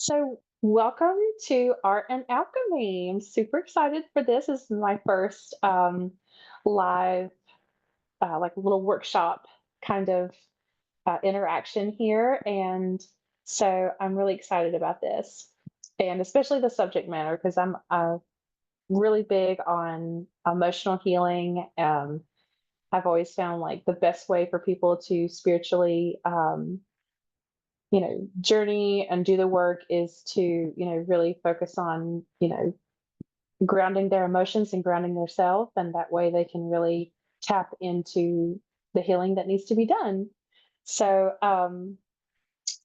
So, welcome to Art and Alchemy. I'm super excited for this. This is my first live, like little workshop kind of interaction here. And so I'm really excited about this, and especially the subject matter because I'm really big on emotional healing. I've always found like the best way for people to spiritually journey and do the work is to, really focus on, grounding their emotions and grounding their self. And that way they can really tap into the healing that needs to be done. So,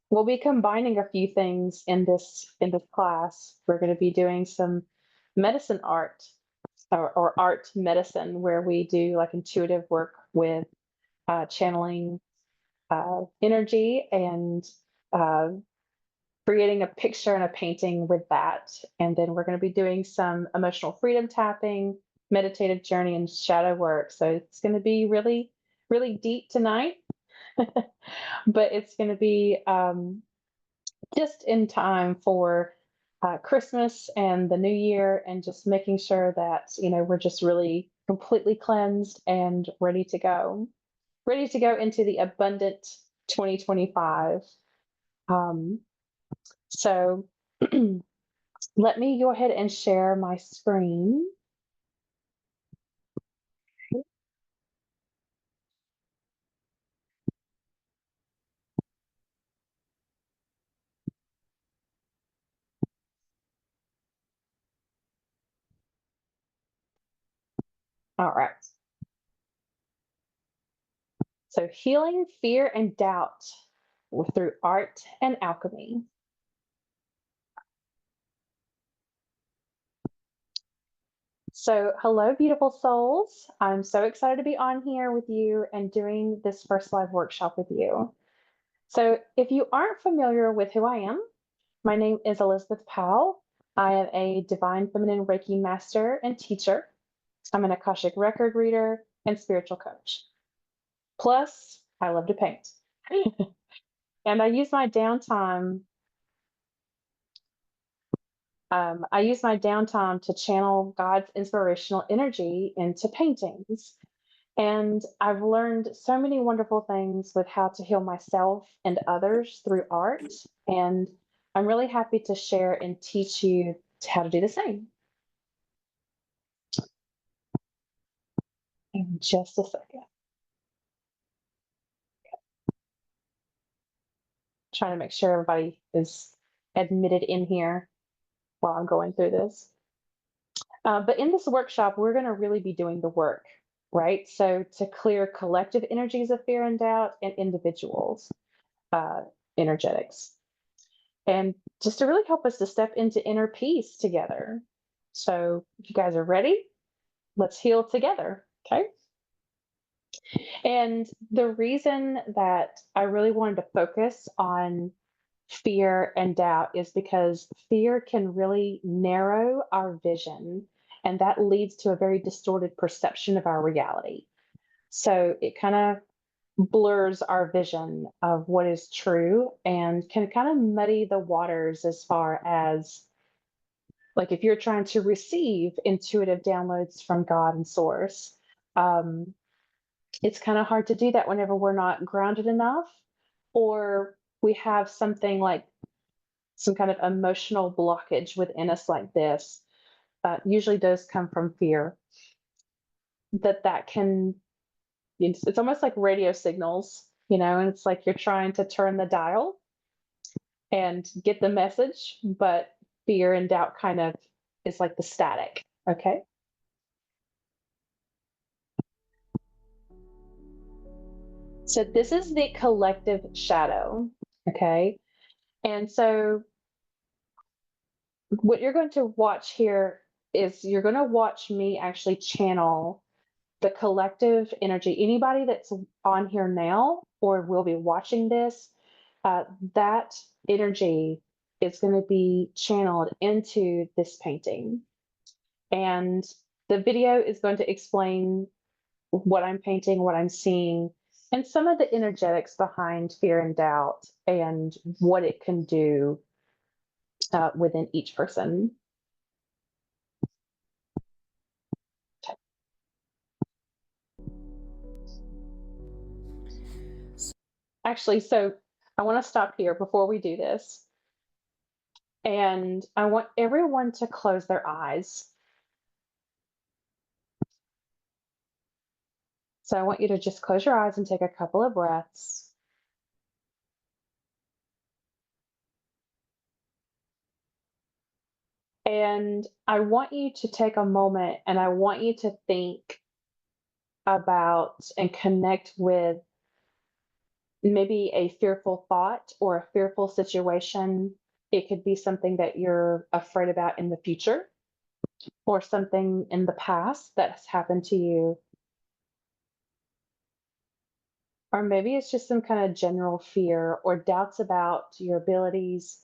we'll be combining a few things in this class. We're going to be doing some medicine art or art medicine where we do like intuitive work with channeling energy and uh, creating a picture and a painting with that. And then we're going to be doing some emotional freedom tapping, meditative journey, and shadow work. So it's going to be really, really deep tonight, but it's going to be just in time for Christmas and the new year, and just making sure that, we're just really completely cleansed and ready to go into the abundant 2025. Um, so let me go ahead and share my screen. All right. So, healing fear and doubt through art and alchemy. So, hello, beautiful souls. I'm so excited to be on here with you and doing this first live workshop with you. So, if you aren't familiar with who I am, my name is Elizabeth Powell. I am a divine feminine Reiki master and teacher. I'm an Akashic record reader and spiritual coach. Plus, I love to paint. And I use my downtime to channel God's inspirational energy into paintings. And I've learned so many wonderful things with how to heal myself and others through art. And I'm really happy to share and teach you how to do the same. In just a second. Trying to make sure everybody is admitted in here while I'm going through this. But in this workshop, we're going to really be doing the work, right? So to clear collective energies of fear and doubt and individuals' uh, energetics, and just to really help us to step into inner peace together. So if you guys are ready, let's heal together, okay? And the reason that I really wanted to focus on fear and doubt is because fear can really narrow our vision, and that leads to a very distorted perception of our reality. So it kind of blurs our vision of what is true and can kind of muddy the waters as far as, like, if you're trying to receive intuitive downloads from God and source. um, it's kind of hard to do that whenever we're not grounded enough, or we have something like some kind of emotional blockage within us like this. Usually does come from fear. That can, it's almost like radio signals, and it's like you're trying to turn the dial and get the message, but fear and doubt kind of is like the static. Okay. So this is the collective shadow. Okay. And so what you're going to watch here is you're going to watch me actually channel the collective energy. Anybody that's on here now or will be watching this, that energy is going to be channeled into this painting. And the video is going to explain what I'm painting, what I'm seeing, and some of the energetics behind fear and doubt and what it can do within each person. Okay. Actually, so I want to stop here before we do this. And I want everyone to close their eyes. So I want you to just close your eyes and take a couple of breaths. And I want you to take a moment and I want you to think about and connect with maybe a fearful thought or a fearful situation. It could be something that you're afraid about in the future or something in the past that has happened to you. Or maybe it's just some kind of general fear or doubts about your abilities.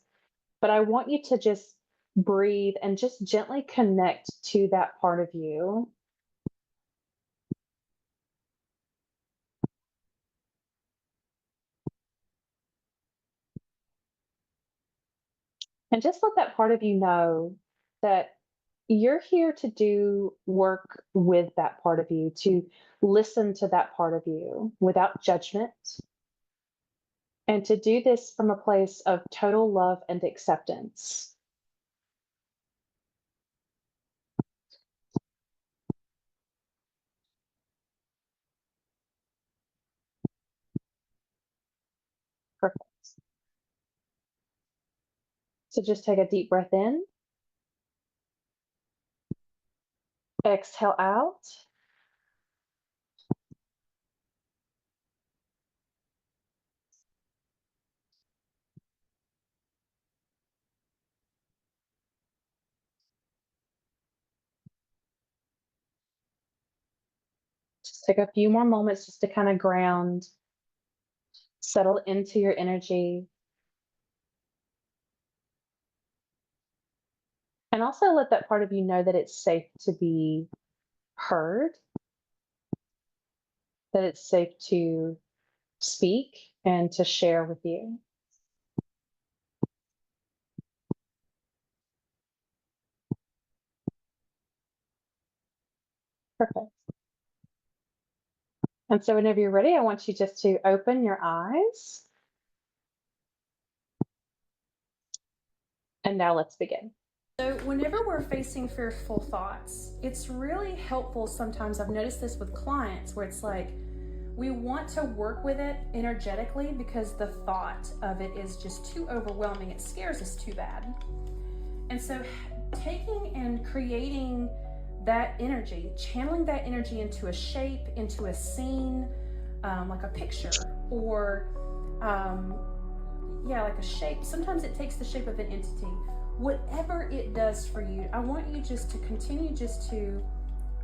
But I want you to just breathe and just gently connect to that part of you. And just let that part of you know that you're here to do work with that part of you, to listen to that part of you without judgment, and to do this from a place of total love and acceptance. Perfect. So just take a deep breath in, exhale out. Just take a few more moments just to kind of ground, settle into your energy, and also let that part of you know that it's safe to be heard, that it's safe to speak and to share with you. Perfect. And so whenever you're ready, I want you just to open your eyes. And now let's begin. So whenever we're facing fearful thoughts, it's really helpful sometimes. I've noticed this with clients where it's like we want to work with it energetically because the thought of it is just too overwhelming. It scares us too bad. And so taking and creating that energy, channeling that energy into a shape, into a scene, like a picture or like a shape. Sometimes it takes the shape of an entity. Whatever it does for you, I want you just to continue just to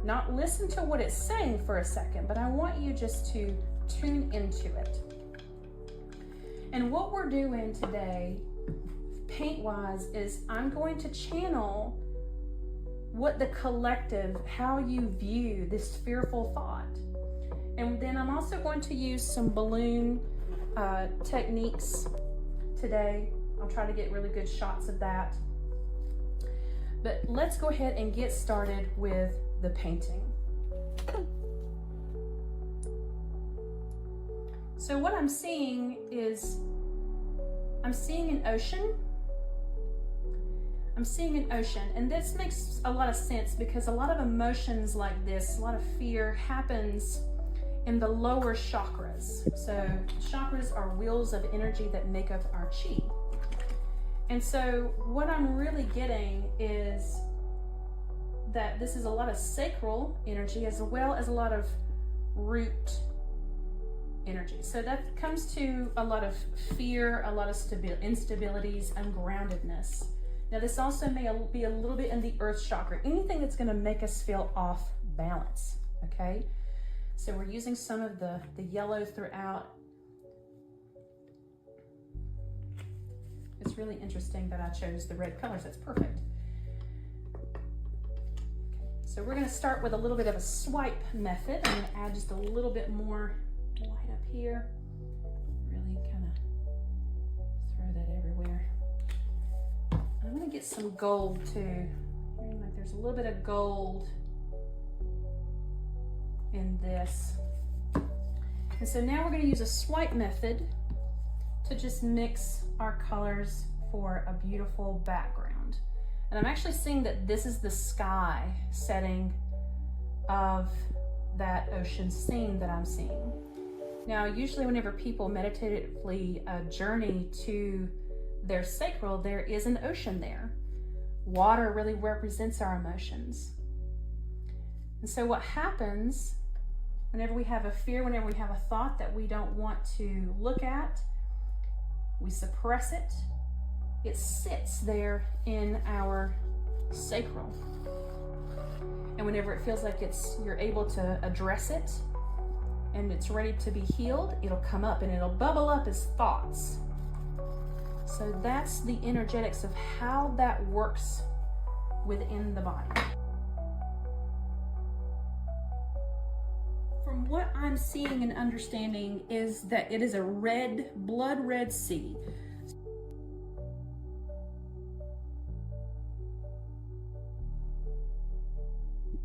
not listen to what it's saying for a second, but I want you just to tune into it. And what we're doing today, paint-wise, is I'm going to channel what the collective, how you view this fearful thought. And then I'm also going to use some balloon techniques today. I'll try to get really good shots of that. But let's go ahead and get started with the painting. So what I'm seeing is, I'm seeing an ocean. I'm seeing an ocean, and this makes a lot of sense because a lot of emotions like this, a lot of fear happens in the lower chakras. So chakras are wheels of energy that make up our chi. And so what I'm really getting is that this is a lot of sacral energy as well as a lot of root energy. So that comes to a lot of fear, a lot of instabilities, ungroundedness. Now this also may be a little bit in the earth chakra, anything that's going to make us feel off balance, okay? So we're using some of the yellow throughout. It's really interesting that I chose the red colors. That's perfect. Okay. So we're going to start with a little bit of a swipe method. I'm going to add just a little bit more white up here. Really kind of throw that everywhere. I'm get some gold too. Like there's a little bit of gold in this. And so now we're going to use a swipe method to just mix our colors for a beautiful background. And I'm actually seeing that this is the sky setting of that ocean scene that I'm seeing. Now, usually whenever people meditatively journey to their sacral, there is an ocean there. Water really represents our emotions. And so what happens whenever we have a fear, whenever we have a thought that we don't want to look at, we suppress it. It sits there in our sacral. And whenever it feels like you're able to address it and it's ready to be healed, it'll come up and it'll bubble up as thoughts. So that's the energetics of how that works within the body. From what I'm seeing and understanding is that it is a blood red sea.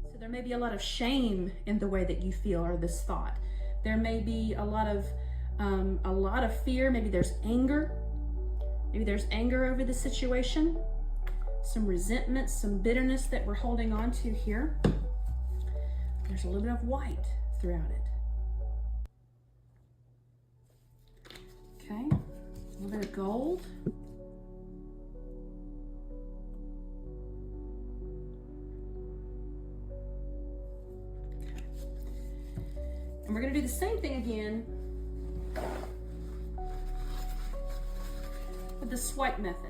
So there may be a lot of shame in the way that you feel or this thought. There may be a lot of fear. Maybe there's anger. Maybe there's anger over the situation, some resentment, some bitterness that we're holding on to here. There's a little bit of white throughout it. Okay, a little bit of gold. Okay. And we're going to do the same thing again with the swipe method.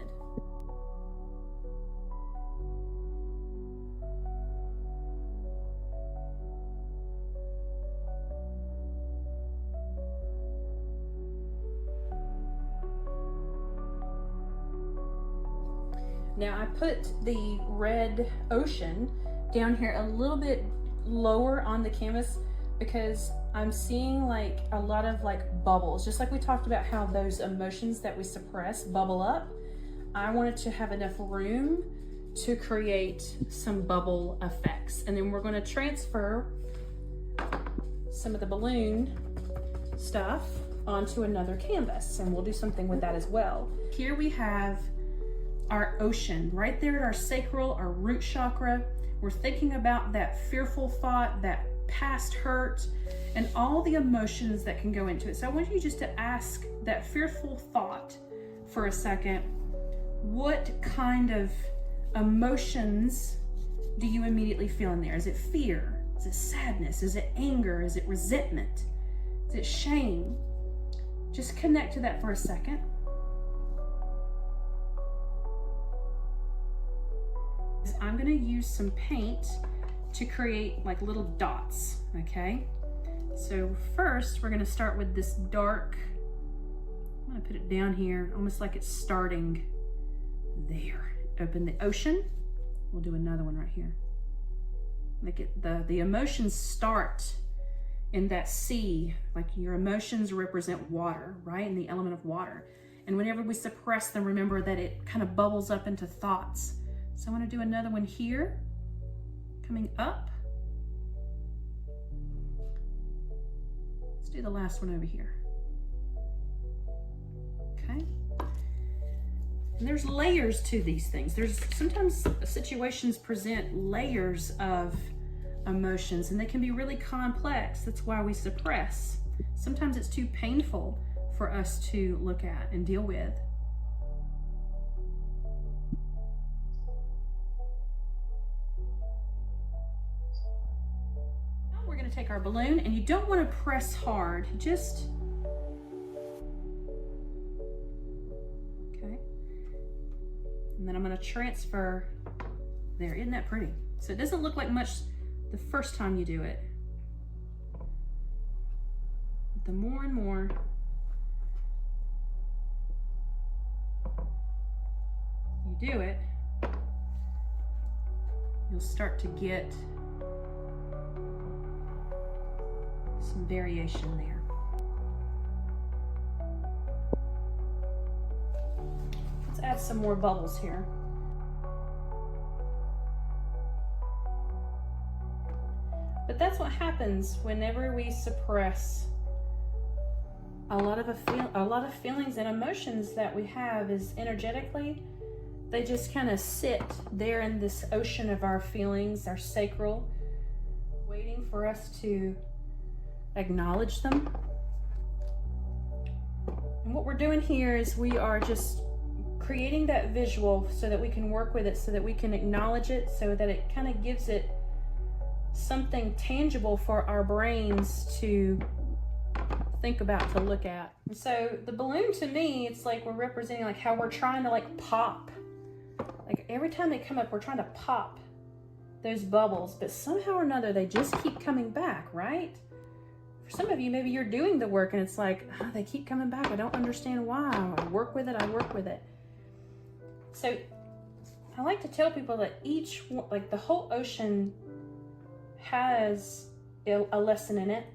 Now I put the red ocean down here a little bit lower on the canvas because I'm seeing like a lot of like bubbles, just like we talked about how those emotions that we suppress bubble up. I wanted to have enough room to create some bubble effects. And then we're going to transfer some of the balloon stuff onto another canvas, and we'll do something with that as well. Here we have our ocean right there at our sacral, our root chakra. We're thinking about that fearful thought, that past hurt, and all the emotions that can go into it. So I want you just to ask that fearful thought for a second. What kind of emotions do you immediately feel in there? Is it fear? Is it sadness? Is it anger? Is it resentment? Is it shame? Just connect to that for a second. I'm going to use some paint to create like little dots, okay? So first we're going to start with this dark, I'm going to put it down here, almost like it's starting there. Open the ocean. We'll do another one right here. Make it, the emotions start in that sea, like your emotions represent water, right? And the element of water. And whenever we suppress them, remember that it kind of bubbles up into thoughts. So I want to do another one here, coming up. Let's do the last one over here. Okay. And there's layers to these things. There's sometimes situations present layers of emotions and they can be really complex. That's why we suppress. Sometimes it's too painful for us to look at and deal with. Take our balloon, and you don't want to press hard, just okay. And then I'm going to transfer there. Isn't that pretty? So it doesn't look like much the first time you do it. But the more and more you do it, you'll start to get some variation there. Let's add some more bubbles here. happens whenever we suppress a lot of feelings and emotions that we have is energetically, they just kind of sit there in this ocean of our feelings, our sacral, waiting for us to acknowledge them. And what we're doing here is we are just creating that visual so that we can work with it, so that we can acknowledge it, so that it kind of gives it something tangible for our brains to think about, to look at. And so the balloon, to me, it's like we're representing like how we're trying to like pop. Like every time they come up, we're trying to pop those bubbles, but somehow or another they just keep coming back, right? For some of you, maybe you're doing the work and it's like, oh, they keep coming back. I don't understand why. I work with it. So I like to tell people that each, like the whole ocean has a lesson in it.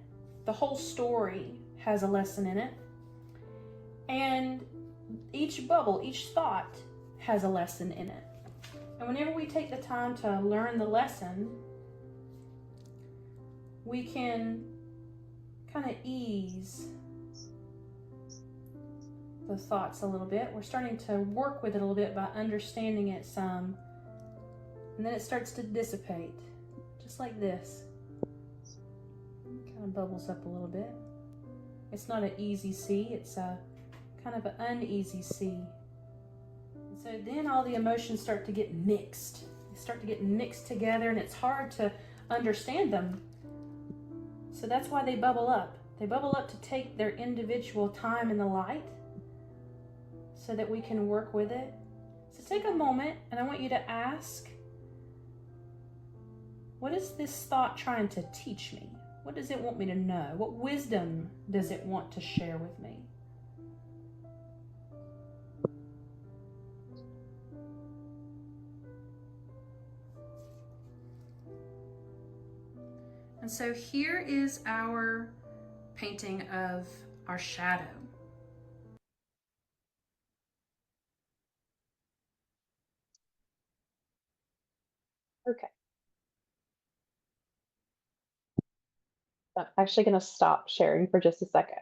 The whole story has a lesson in it. And each bubble, each thought has a lesson in it. And whenever we take the time to learn the lesson, we can kind of ease the thoughts a little bit. We're starting to work with it a little bit by understanding it some. And then it starts to dissipate, just like this. Kind of bubbles up a little bit. It's not an easy sea, it's a kind of an uneasy sea. And so then all the emotions start to get mixed. They start to get mixed together and it's hard to understand them. So that's why they bubble up. They bubble up to take their individual time in the light so that we can work with it. So take a moment and I want you to ask, what is this thought trying to teach me? What does it want me to know? What wisdom does it want to share with me? And so here is our painting of our shadow. Okay. I'm actually going to stop sharing for just a second.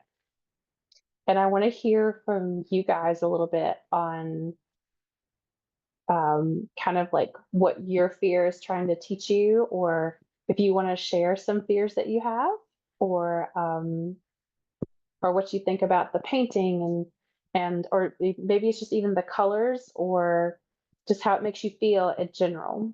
And I want to hear from you guys a little bit on kind of like what your fear is trying to teach you, or if you want to share some fears that you have, or what you think about the painting and or maybe it's just even the colors or just how it makes you feel in general.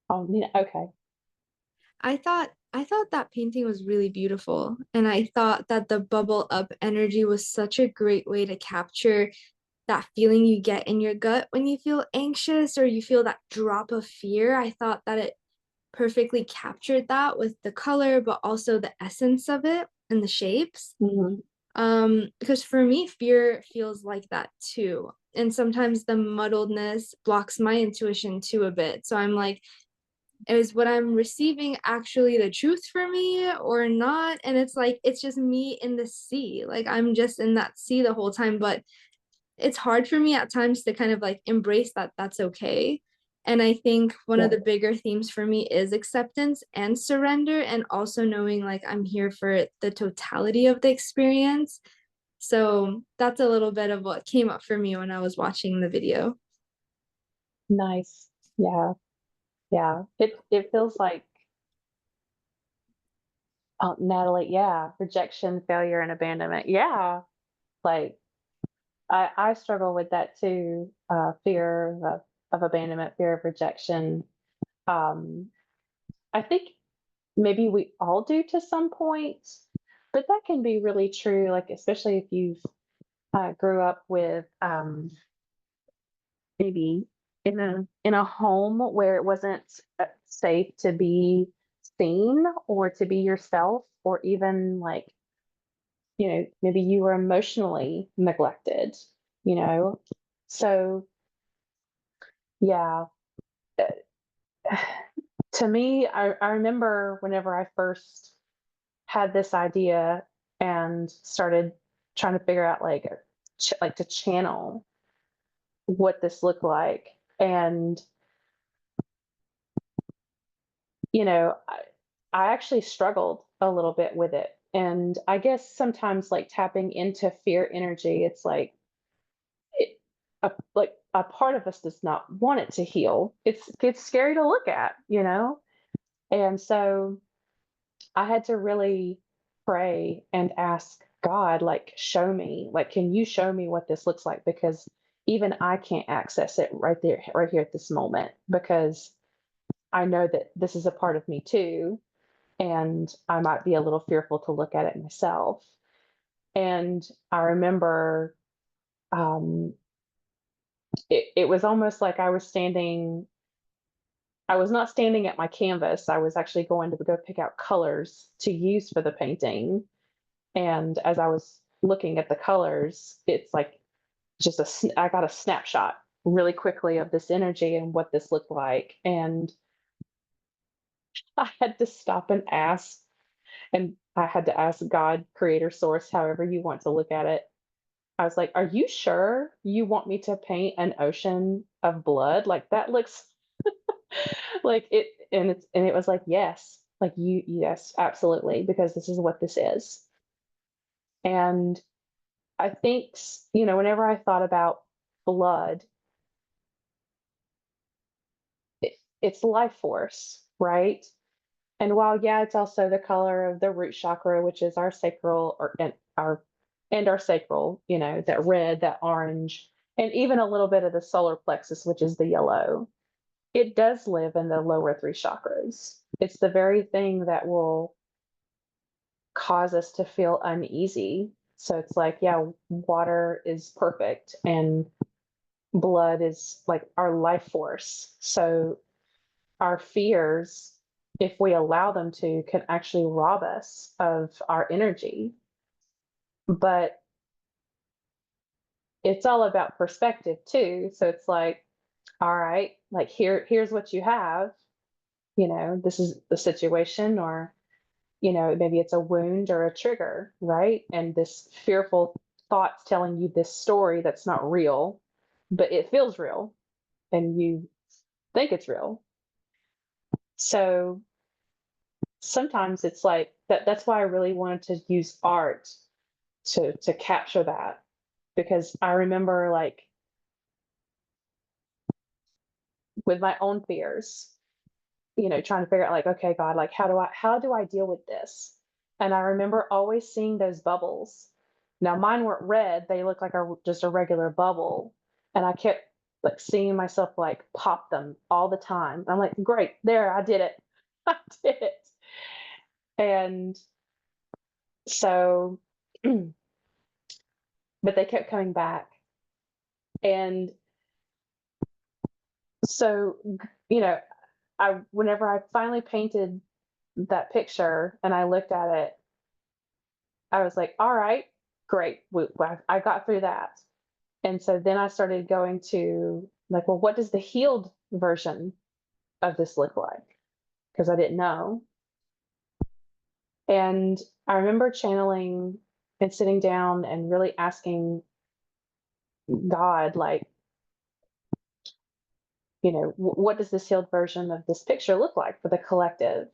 Oh, yeah, okay. I thought that painting was really beautiful, and I thought that the bubble up energy was such a great way to capture that feeling you get in your gut when you feel anxious or you feel that drop of fear. I thought that it perfectly captured that with the color, but also the essence of it and the shapes. Mhm. Because for me, fear feels like that too. And sometimes the muddledness blocks my intuition too a bit. So I'm like, is what I'm receiving actually the truth for me or not? And it's like, it's just me in the sea. Like I'm just in that sea the whole time. But it's hard for me at times to kind of like embrace that that's okay. And I think one of Yeah. the bigger themes for me is acceptance and surrender, and also knowing like I'm here for the totality of the experience. So that's a little bit of what came up for me when I was watching the video. Nice. Yeah. Yeah. It feels like, oh, Natalie, yeah, rejection, failure, and abandonment. Yeah. Like I struggle with that too. Fear of abandonment, fear of rejection. Um, I think maybe we all do to some point, but that can be really true. Like especially if you've grew up with maybe in a home where it wasn't safe to be seen or to be yourself, or even like maybe you were emotionally neglected. You know, so yeah. To me, I remember whenever I first had this idea and started trying to figure out like to channel what this looked like. And I actually struggled a little bit with it. And I guess sometimes like tapping into fear energy, it's it, like a part of us does not want it to heal. It's scary to look at. And so I had to really pray and ask God, like, show me, like, can you show me what this looks like? Because even I can't access it right there, right here at this moment, because I know that this is a part of me too. And I might be a little fearful to look at it myself. And I remember it was almost like I was not standing at my canvas. I was actually going to go pick out colors to use for the painting. And as I was looking at the colors, it's like I got a snapshot really quickly of this energy and what this looked like. And I had to stop and ask, and I had to ask God, creator, source, however you want to look at it. I was like, are you sure you want me to paint an ocean of blood? Like that looks like it, and it was like, yes, like yes, absolutely, because this is what this is. And I think, whenever I thought about blood, it's life force, right? And while, yeah, it's also the color of the root chakra, which is our sacral our sacral, that red, that orange, and even a little bit of the solar plexus, which is the yellow. It does live in the lower three chakras. It's the very thing that will cause us to feel uneasy. So it's like, yeah, water is perfect and blood is like our life force. So our fears, if we allow them to, can actually rob us of our energy. But it's all about perspective too. So it's like, all right, like here's what you have. This is the situation, or maybe it's a wound or a trigger, right? And this fearful thought's telling you this story that's not real, but it feels real, and you think it's real. So sometimes it's like that's why I really wanted to use art to capture that, because I remember like with my own fears, trying to figure out like, okay, God, like how do I deal with this? And I remember always seeing those bubbles. Now mine weren't red, they looked like just a regular bubble. And I kept like seeing myself like pop them all the time. I'm like, great, there, I did it. I did it. And so but they kept coming back. And so, you know, whenever I finally painted that picture and I looked at it, I was like, all right, great. I got through that. And so then I started going to like, well, what does the healed version of this look like? Because I didn't know. And I remember channeling and sitting down and really asking God, like, what does this healed version of this picture look like for the collective?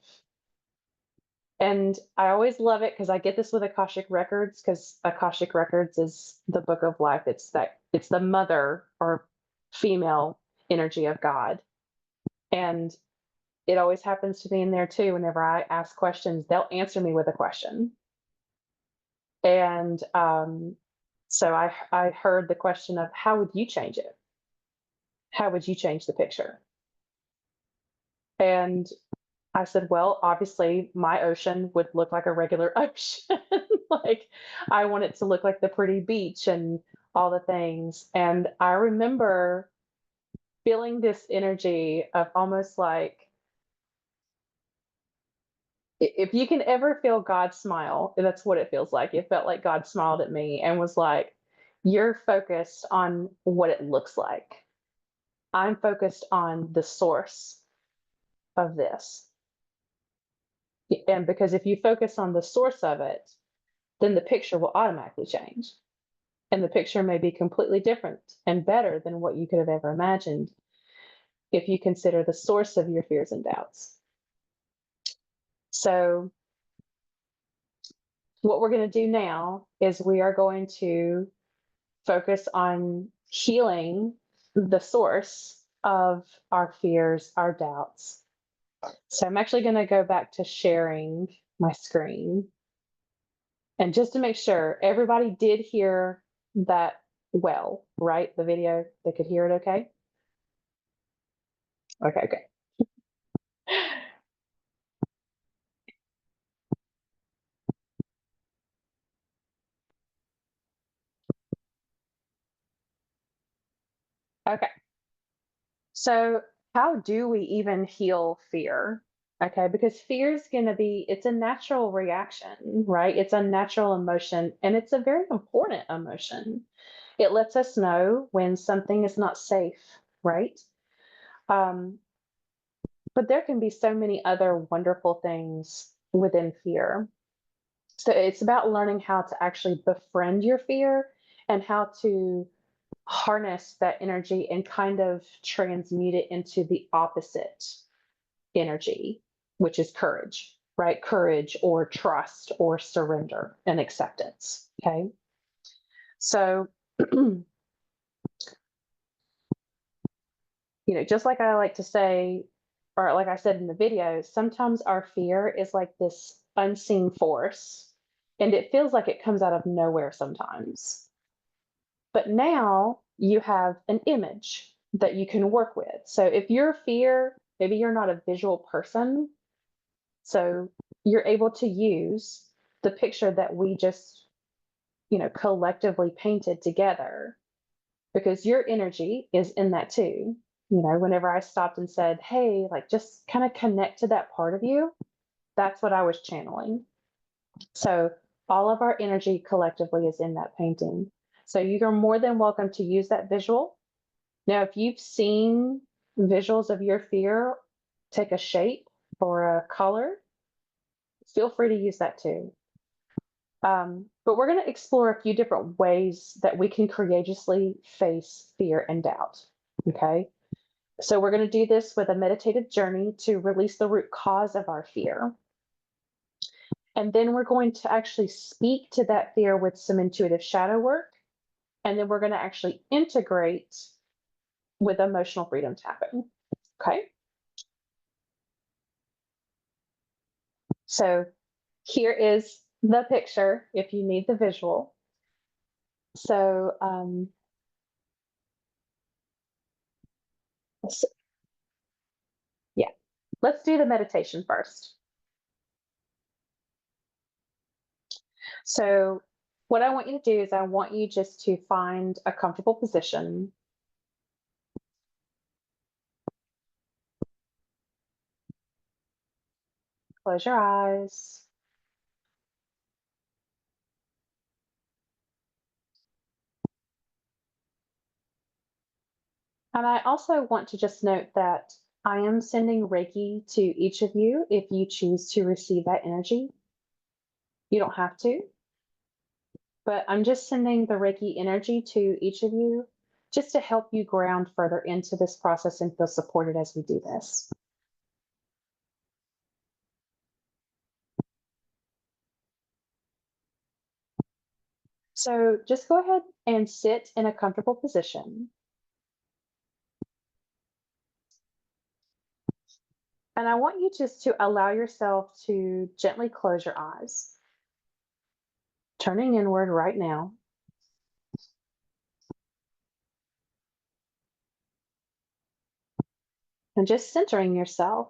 And I always love it because I get this with Akashic Records, because Akashic Records is the book of life. It's the mother or female energy of God. And it always happens to be in there too. Whenever I ask questions, they'll answer me with a question. And so I heard the question of, how would you change it? How would you change the picture? And I said, well, obviously my ocean would look like a regular ocean. Like I want it to look like the pretty beach and all the things. And I remember feeling this energy of almost like, if you can ever feel God smile, that's what it feels like. It felt like God smiled at me and was like, you're focused on what it looks like. I'm focused on the source of this. And because if you focus on the source of it, then the picture will automatically change. And the picture may be completely different and better than what you could have ever imagined if you consider the source of your fears and doubts. So what we're going to do now is we are going to focus on healing the source of our fears, our doubts. So I'm actually going to go back to sharing my screen. And just to make sure everybody did hear that well, right? The video, they could hear it okay? Okay, okay. Okay. So how do we even heal fear? Okay, because fear is going to be, it's a natural reaction, right? It's a natural emotion, and it's a very important emotion. It lets us know when something is not safe, right? Um, but there can be so many other wonderful things within fear. So it's about learning how to actually befriend your fear and how to harness that energy and kind of transmute it into the opposite energy, which is courage, right? Courage or trust or surrender and acceptance. Okay. So, just like I like to say, or like I said in the video, sometimes our fear is like this unseen force and it feels like it comes out of nowhere sometimes. But now you have an image that you can work with. So if your fear, maybe you're not a visual person, so you're able to use the picture that we just, collectively painted together, because your energy is in that too. Whenever I stopped and said, hey, like just kind of connect to that part of you, that's what I was channeling. So all of our energy collectively is in that painting. So you're more than welcome to use that visual. Now, if you've seen visuals of your fear take a shape or a color, feel free to use that too. But we're going to explore a few different ways that we can courageously face fear and doubt. Okay. So we're going to do this with a meditative journey to release the root cause of our fear. And then we're going to actually speak to that fear with some intuitive shadow work. And then we're going to actually integrate with emotional freedom tapping. Okay. So here is the picture if you need the visual. So, yeah, let's do the meditation first. So what I want you to do is I want you just to find a comfortable position. Close your eyes. And I also want to just note that I am sending Reiki to each of you if you choose to receive that energy. You don't have to, but I'm just sending the Reiki energy to each of you just to help you ground further into this process and feel supported as we do this. So just go ahead and sit in a comfortable position. And I want you just to allow yourself to gently close your eyes, turning inward right now. And just centering yourself.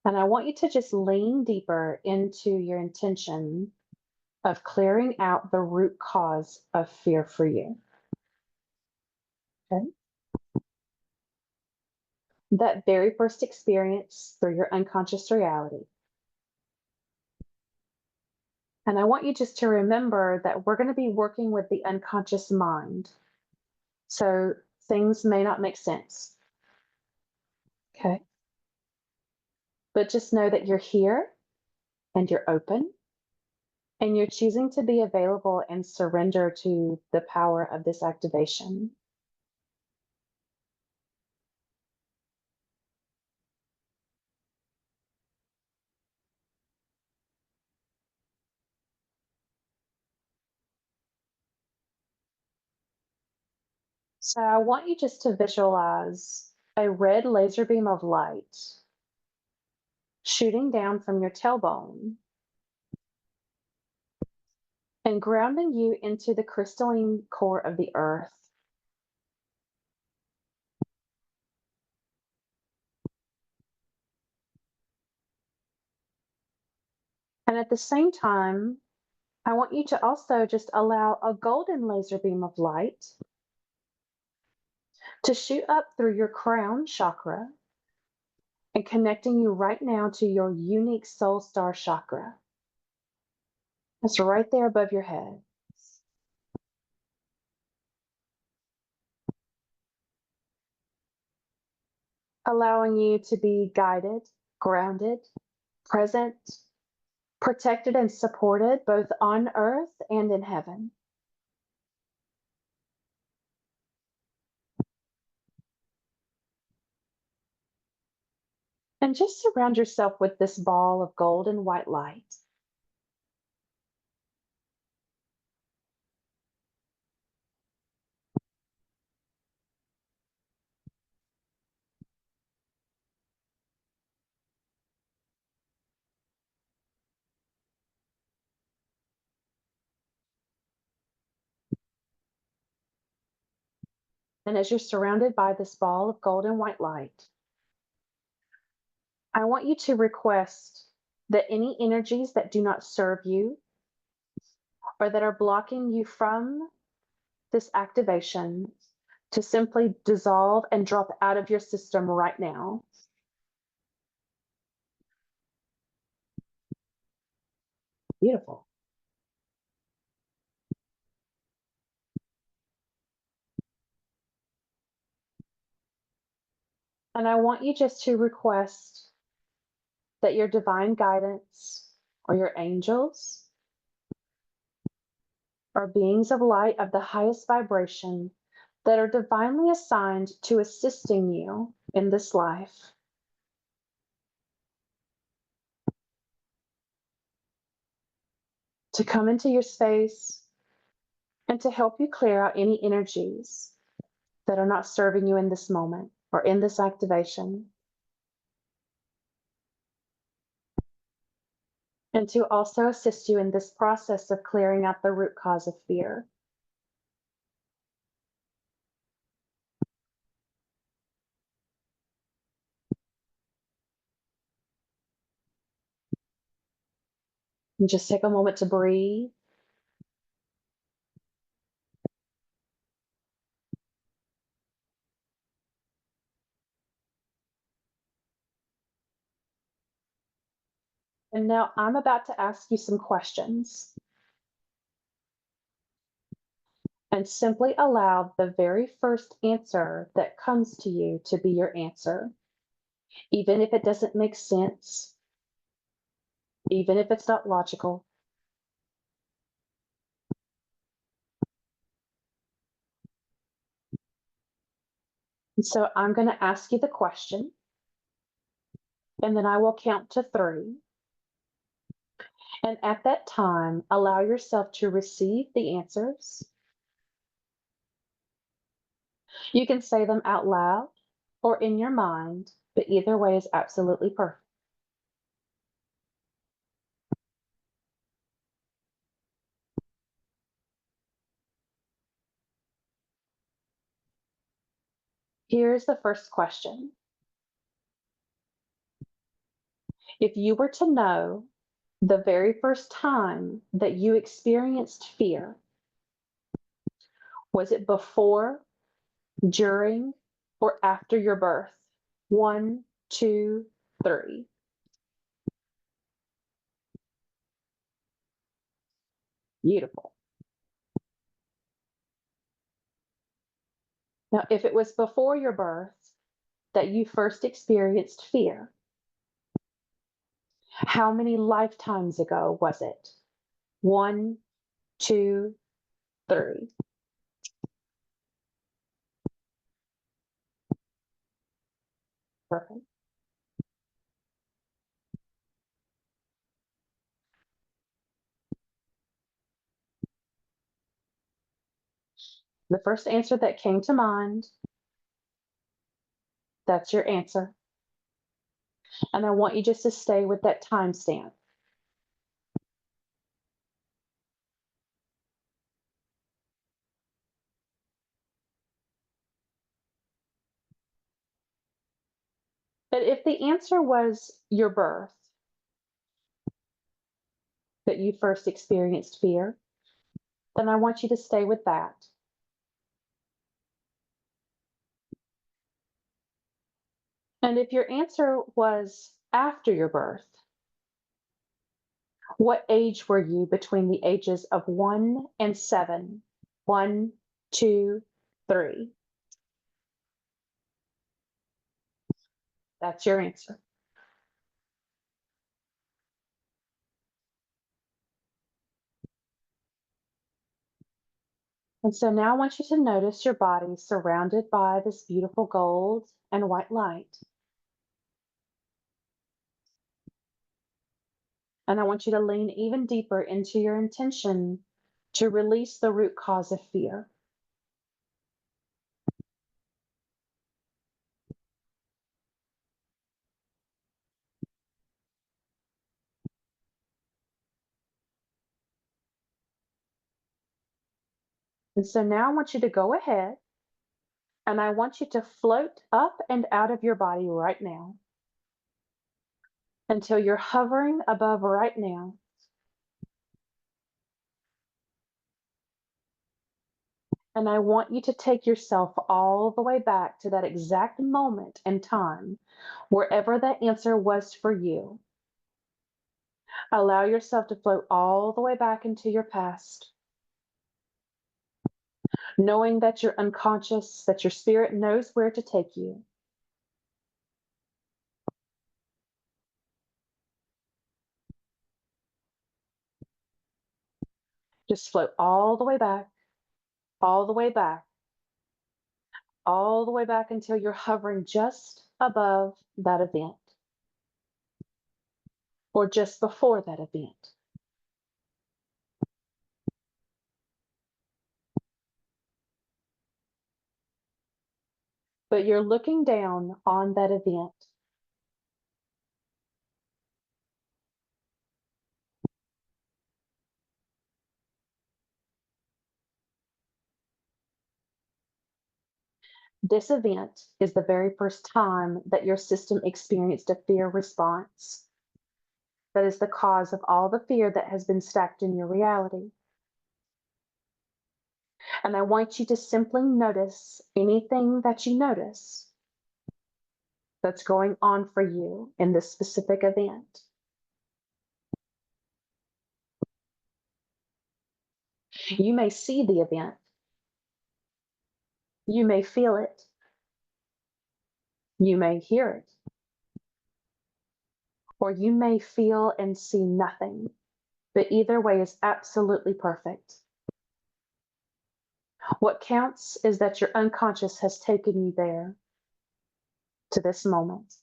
And I want you to just lean deeper into your intention of clearing out the root cause of fear for you. Okay. That very first experience through your unconscious reality. And I want you just to remember that we're going to be working with the unconscious mind. So things may not make sense. Okay. But just know that you're here and you're open and you're choosing to be available and surrender to the power of this activation. So I want you just to visualize a red laser beam of light shooting down from your tailbone and grounding you into the crystalline core of the earth. And at the same time, I want you to also just allow a golden laser beam of light to shoot up through your crown chakra and connecting you right now to your unique soul star chakra. It's right there above your head. Allowing you to be guided, grounded, present, protected, and supported both on earth and in heaven. And just surround yourself with this ball of gold and white light. And as you're surrounded by this ball of gold and white light, I want you to request that any energies that do not serve you or that are blocking you from this activation to simply dissolve and drop out of your system right now. Beautiful. And I want you just to request that your divine guidance or your angels or beings of light of the highest vibration that are divinely assigned to assisting you in this life to come into your space and to help you clear out any energies that are not serving you in this moment or in this activation. And to also assist you in this process of clearing out the root cause of fear. And just take a moment to breathe. And now I'm about to ask you some questions. And simply allow the very first answer that comes to you to be your answer. Even if it doesn't make sense, even if it's not logical. And so I'm going to ask you the question, and then I will count to 3. And at that time, allow yourself to receive the answers. You can say them out loud or in your mind, but either way is absolutely perfect. Here's the first question. If you were to know the very first time that you experienced fear, was it before, during, or after your birth? 1, 2, 3. Beautiful. Now, if it was before your birth, that you first experienced fear? How many lifetimes ago was it? 1, 2, 3. Perfect. The first answer that came to mind, that's your answer. And I want you just to stay with that timestamp. But if the answer was your birth, that you first experienced fear, then I want you to stay with that. And if your answer was after your birth, what age were you between the ages of 1 and 7? 1, 2, 3. That's your answer. And so now I want you to notice your body surrounded by this beautiful gold and white light. And I want you to lean even deeper into your intention to release the root cause of fear. And so now I want you to go ahead and I want you to float up and out of your body right now until you're hovering above right now. And I want you to take yourself all the way back to that exact moment and time, wherever that answer was for you. Allow yourself to float all the way back into your past, knowing that you're unconscious, that your spirit knows where to take you. Just float all the way back, all the way back, all the way back until you're hovering just above that event or just before that event. But you're looking down on that event. This event is the very first time that your system experienced a fear response. That is the cause of all the fear that has been stacked in your reality. And I want you to simply notice anything that you notice that's going on for you in this specific event. You may see the event. You may feel it. You may hear it. Or you may feel and see nothing. But either way is absolutely perfect. What counts is that your unconscious has taken you there to this moment.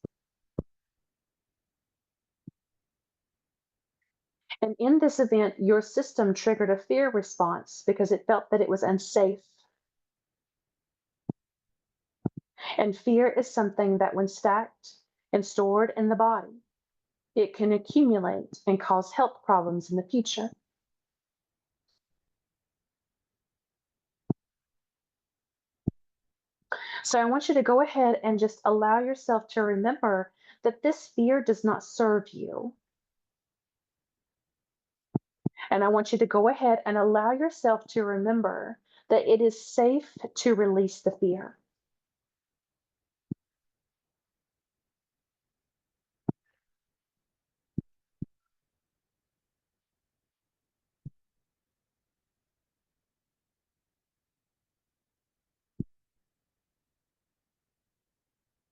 And in this event, your system triggered a fear response because it felt that it was unsafe. And fear is something that when stacked and stored in the body, it can accumulate and cause health problems in the future. So I want you to go ahead and just allow yourself to remember that this fear does not serve you. And I want you to go ahead and allow yourself to remember that it is safe to release the fear.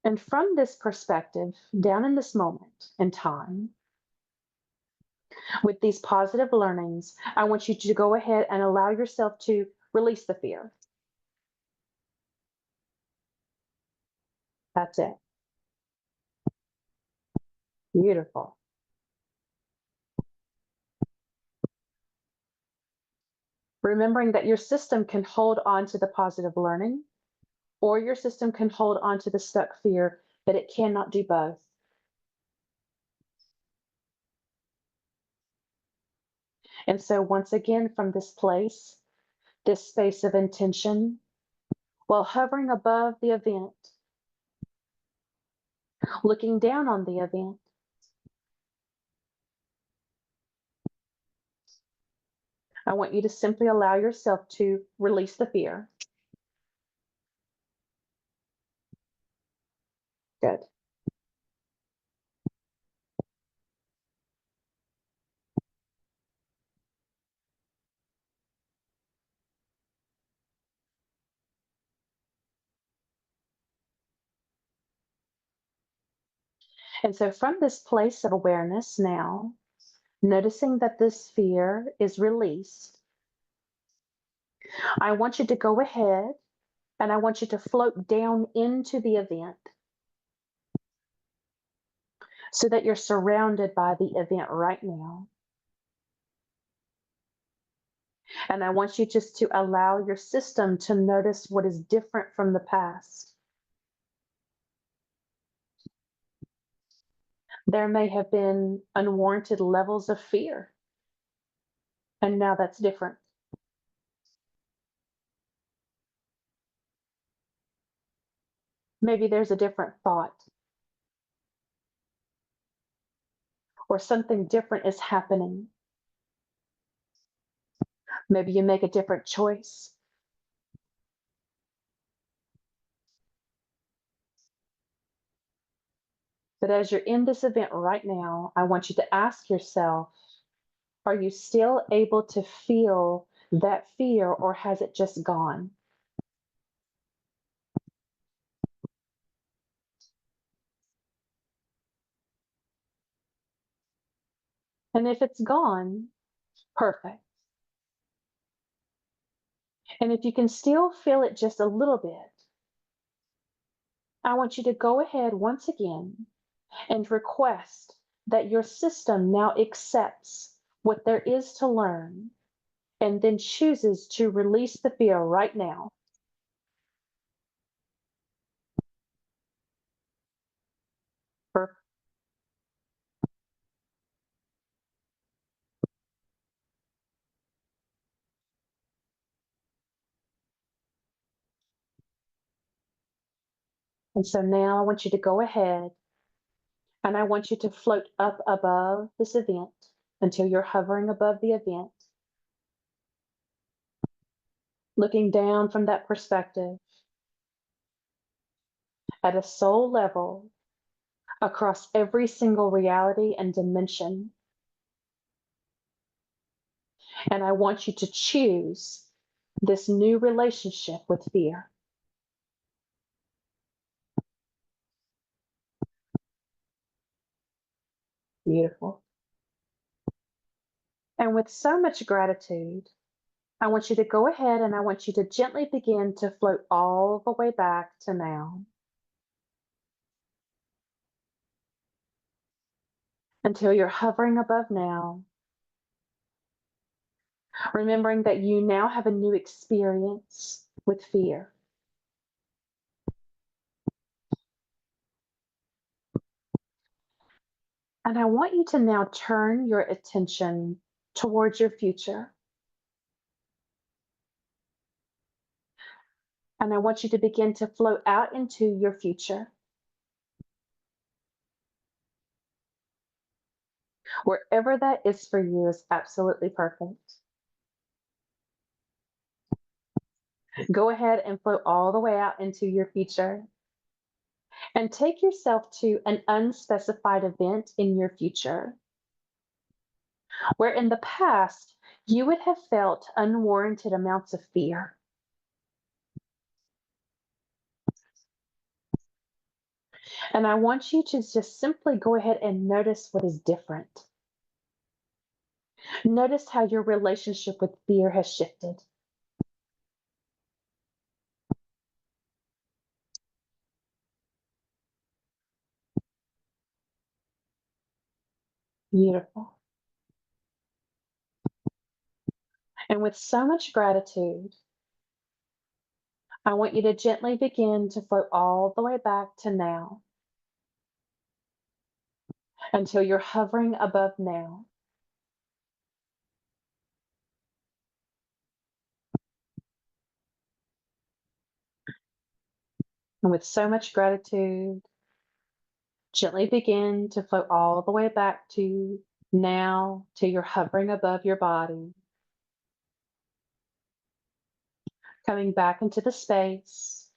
And from this perspective, down in this moment in time, with these positive learnings, I want you to go ahead and allow yourself to release the fear. That's it. Beautiful. Remembering that your system can hold on to the positive learning, or your system can hold on to the stuck fear, but it cannot do both. And so, once again, from this place, this space of intention, while hovering above the event, looking down on the event, I want you to simply allow yourself to release the fear. Good. And so, from this place of awareness now, noticing that this fear is released, I want you to go ahead and I want you to float down into the event so that you're surrounded by the event right now. And I want you just to allow your system to notice what is different from the past. There may have been unwarranted levels of fear, and now that's different. Maybe there's a different thought, or something different is happening. Maybe you make a different choice. But as you're in this event right now, I want you to ask yourself, are you still able to feel that fear, or has it just gone? And if it's gone, perfect. And if you can still feel it just a little bit, I want you to go ahead once again and request that your system now accepts what there is to learn and then chooses to release the fear right now. Perfect. And so now I want you to go ahead and I want you to float up above this event until you're hovering above the event, looking down from that perspective at a soul level across every single reality and dimension. And I want you to choose this new relationship with fear. Beautiful. And with so much gratitude, I want you to go ahead and I want you to gently begin to float all the way back to now until you're hovering above now, remembering that you now have a new experience with fear. And I want you to now turn your attention towards your future. And I want you to begin to float out into your future. Wherever that is for you is absolutely perfect. Go ahead and float all the way out into your future. And take yourself to an unspecified event in your future, where in the past you would have felt unwarranted amounts of fear. And I want you to just simply go ahead and notice what is different. Notice how your relationship with fear has shifted. Beautiful. And with so much gratitude, I want you to gently begin to float all the way back to now until you're hovering above now. And with so much gratitude, gently begin to float all the way back to now till you're hovering above your body, coming back into the space,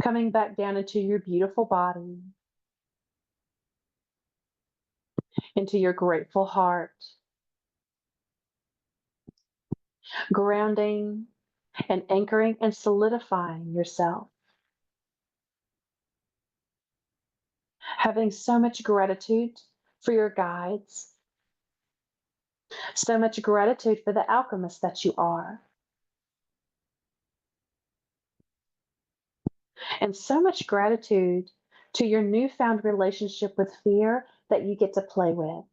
coming back down into your beautiful body, into your grateful heart, grounding and anchoring and solidifying yourself. Having so much gratitude for your guides, so much gratitude for the alchemist that you are, and so much gratitude to your newfound relationship with fear that you get to play with.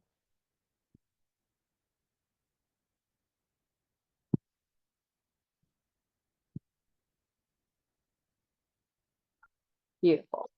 Beautiful.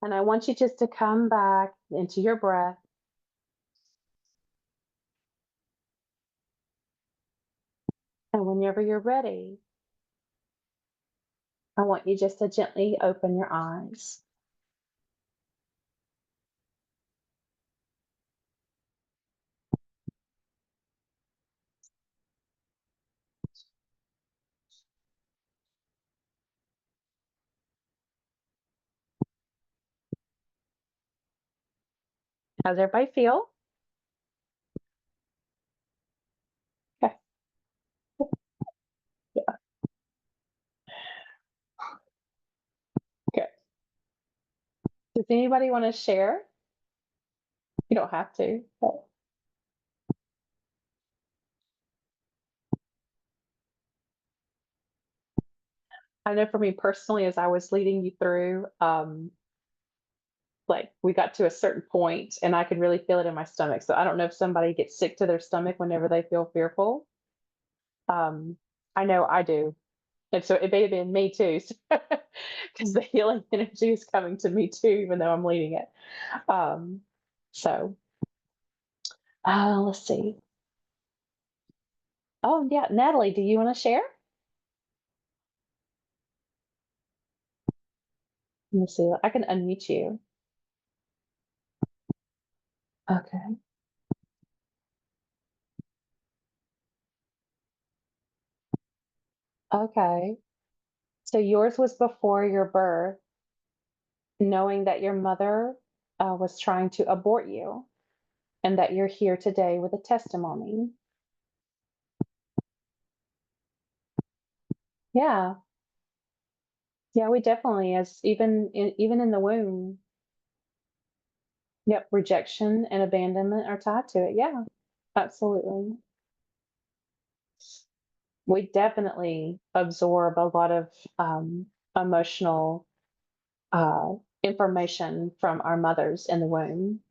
And I want you just to come back into your breath. And whenever you're ready, I want you just to gently open your eyes. How's everybody feel? Okay. Yeah. Good. Does anybody want to share? You don't have to. But I know for me personally, as I was leading you through, like we got to a certain point and I could really feel it in my stomach. So I don't know if somebody gets sick to their stomach whenever they feel fearful. Um, I know I do. And so it may have been me too, because the healing energy is coming to me too, even though I'm leading it. Um, so let's see. Oh, yeah, Natalie, do you want to share? Let me see. I can unmute you. Okay. Okay. So yours was before your birth, knowing that your mother was trying to abort you and that you're here today with a testimony. Yeah. Yeah, we definitely, as even in the womb, yep, rejection and abandonment are tied to it. Yeah, absolutely. We definitely absorb a lot of emotional uh, information from our mothers in the womb.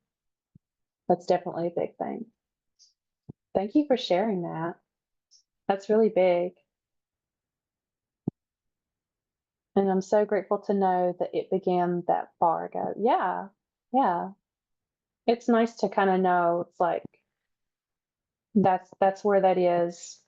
That's definitely a big thing. Thank you for sharing that. That's really big. And I'm so grateful to know that it began that far ago. Yeah. Yeah. It's nice to kind of know it's like that's where that is.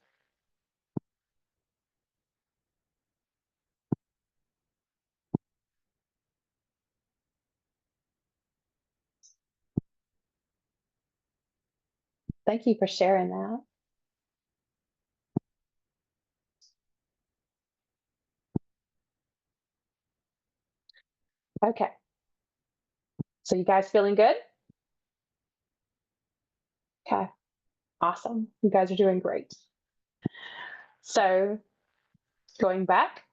Thank you for sharing that. Okay. So you guys feeling good? Okay. Awesome. You guys are doing great. So going back,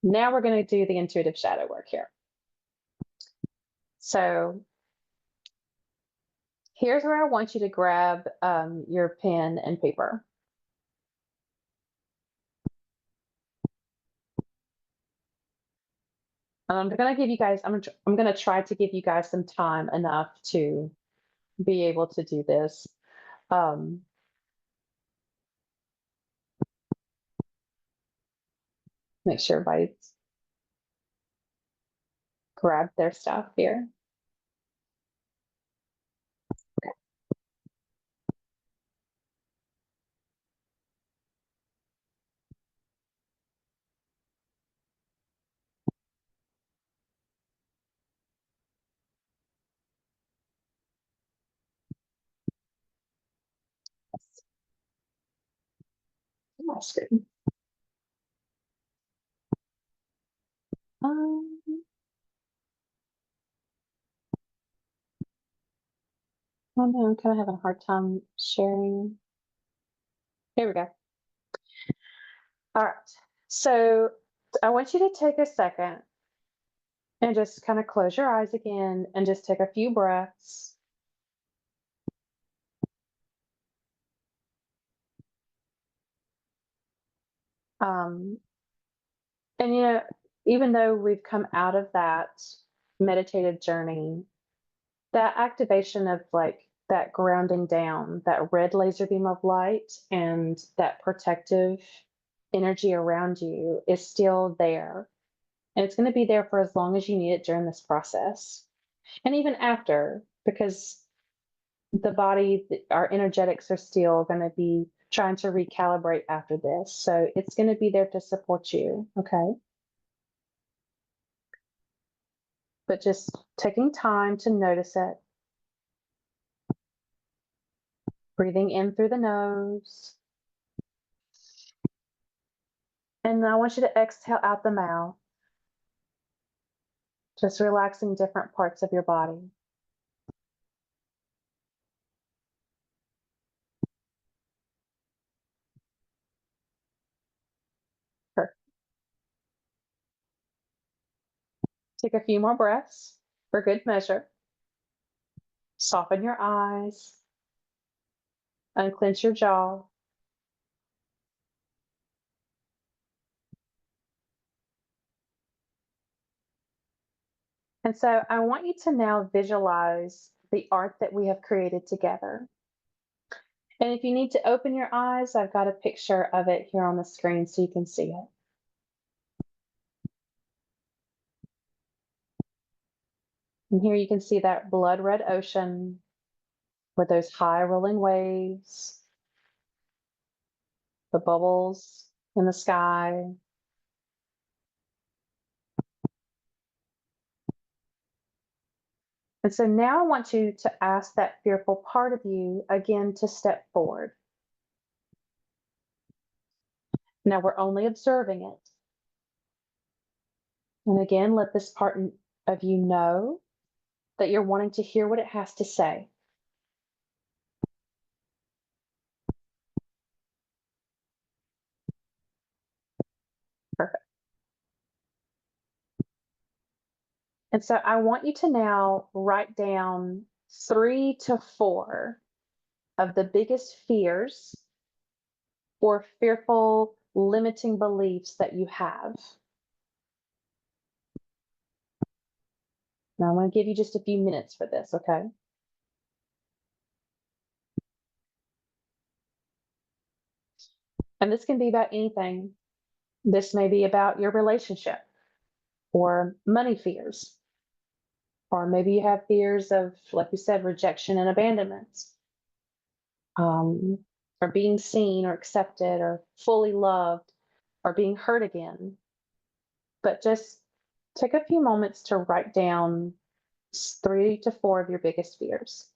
now we're going to do the intuitive shadow work here. So here's where I want you to grab your pen and paper. And I'm going to give you guys, I'm going to try to give you guys some time enough to be able to do this. Make sure everybody's grabbed their stuff here. My screen. Um, oh no, I'm kind of having a hard time sharing. Here we go. All right. So I want you to take a second and just kind of close your eyes again and just take a few breaths. Um, and you know, even though we've come out of that meditative journey, that activation of like that grounding down, that red laser beam of light and that protective energy around you is still there. And it's going to be there for as long as you need it during this process. And even after, because the body, our energetics are still going to be trying to recalibrate after this. So it's going to be there to support you. Okay. But just taking time to notice it, breathing in through the nose. And I want you to exhale out the mouth, just relaxing different parts of your body. Perfect. Take a few more breaths for good measure. Soften your eyes, unclench your jaw. And so I want you to now visualize the art that we have created together. And if you need to open your eyes, I've got a picture of it here on the screen so you can see it. And here you can see that blood red ocean with those high rolling waves, the bubbles in the sky. And so now I want you to ask that fearful part of you again to step forward. Now we're only observing it. And again, let this part of you know that you're wanting to hear what it has to say. Perfect. And so I want you to now write down 3 to 4 of the biggest fears or fearful limiting beliefs that you have. Now I'm going to give you just a few minutes for this, okay? And this can be about anything. This may be about your relationship or money fears. Or maybe you have fears of, like you said, rejection and abandonment, or being seen or accepted or fully loved or being hurt again. But just take a few moments to write down 3 to 4 of your biggest fears.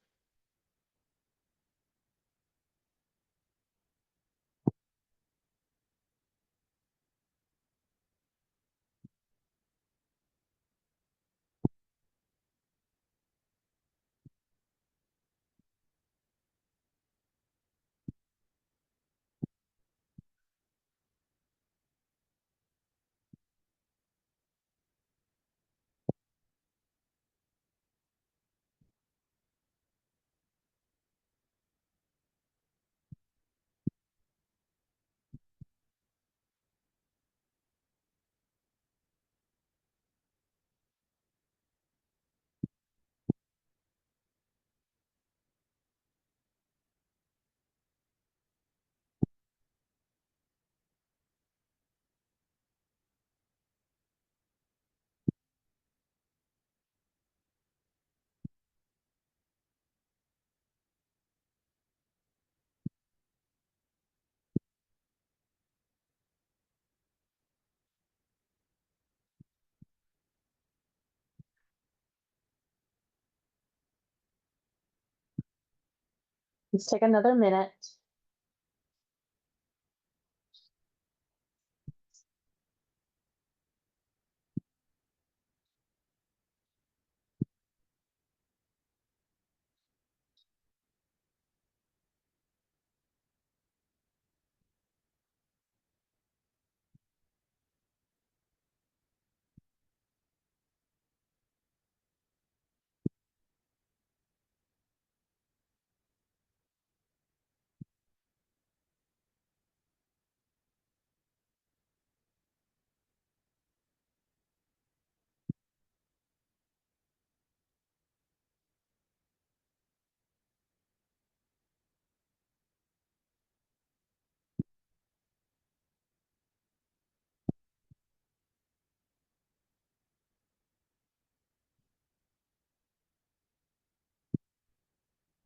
Let's take another minute.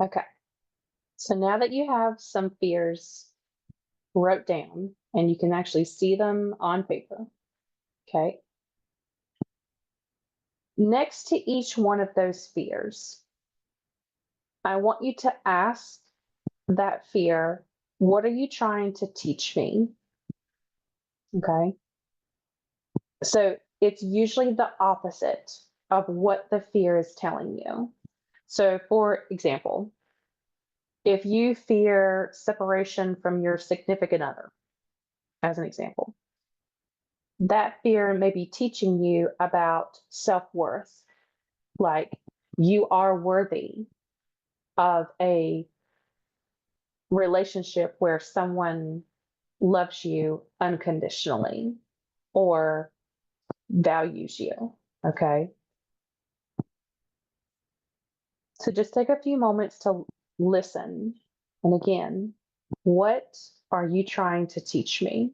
Okay. So now that you have some fears wrote down and you can actually see them on paper, okay? Next to each one of those fears, I want you to ask that fear, what are you trying to teach me? Okay. So it's usually the opposite of what the fear is telling you. So, for example, if you fear separation from your significant other, as an example, that fear may be teaching you about self worth, like you are worthy of a relationship where someone loves you unconditionally or values you. Okay. So just take a few moments to listen. And again, what are you trying to teach me?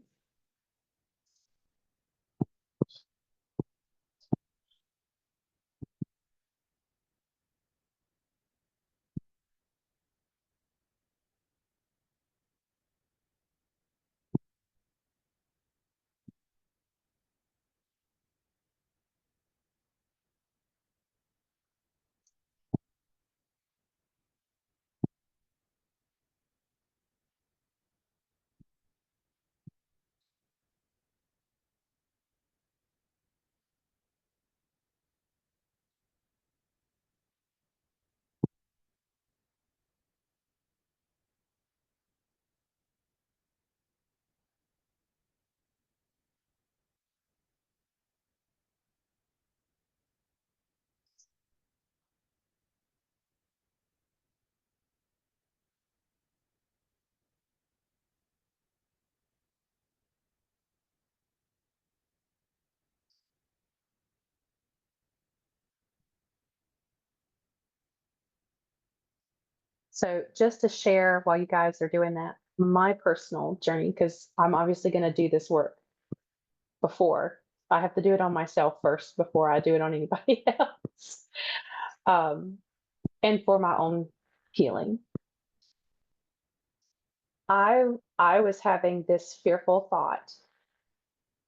So, just to share while you guys are doing that, my personal journey, because I'm obviously going to do this work before I have to do it on myself first before I do it on anybody else. Um, and for my own healing. I was having this fearful thought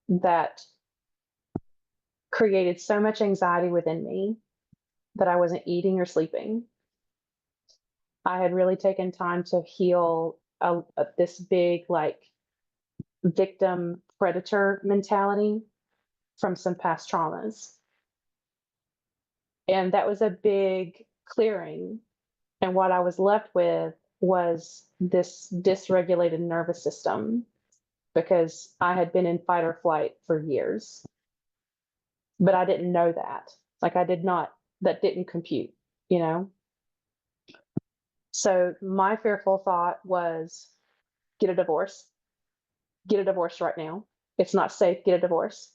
that created so much anxiety within me that I wasn't eating or sleeping. I had really taken time to heal this big, like, victim predator mentality from some past traumas. And that was a big clearing. And what I was left with was this dysregulated nervous system because I had been in fight or flight for years. But I didn't know that. Like, I did not, that didn't compute, you know? So my fearful thought was get a divorce right now. It's not safe, get a divorce.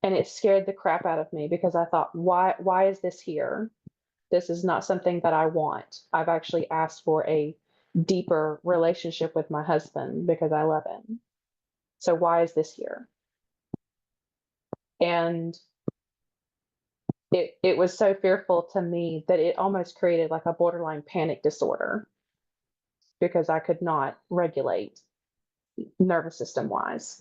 And it scared the crap out of me because I thought, why is this here? This is not something that I want. I've actually asked for a deeper relationship with my husband because I love him. So why is this here? And it was so fearful to me that it almost created like a borderline panic disorder because I could not regulate nervous system wise.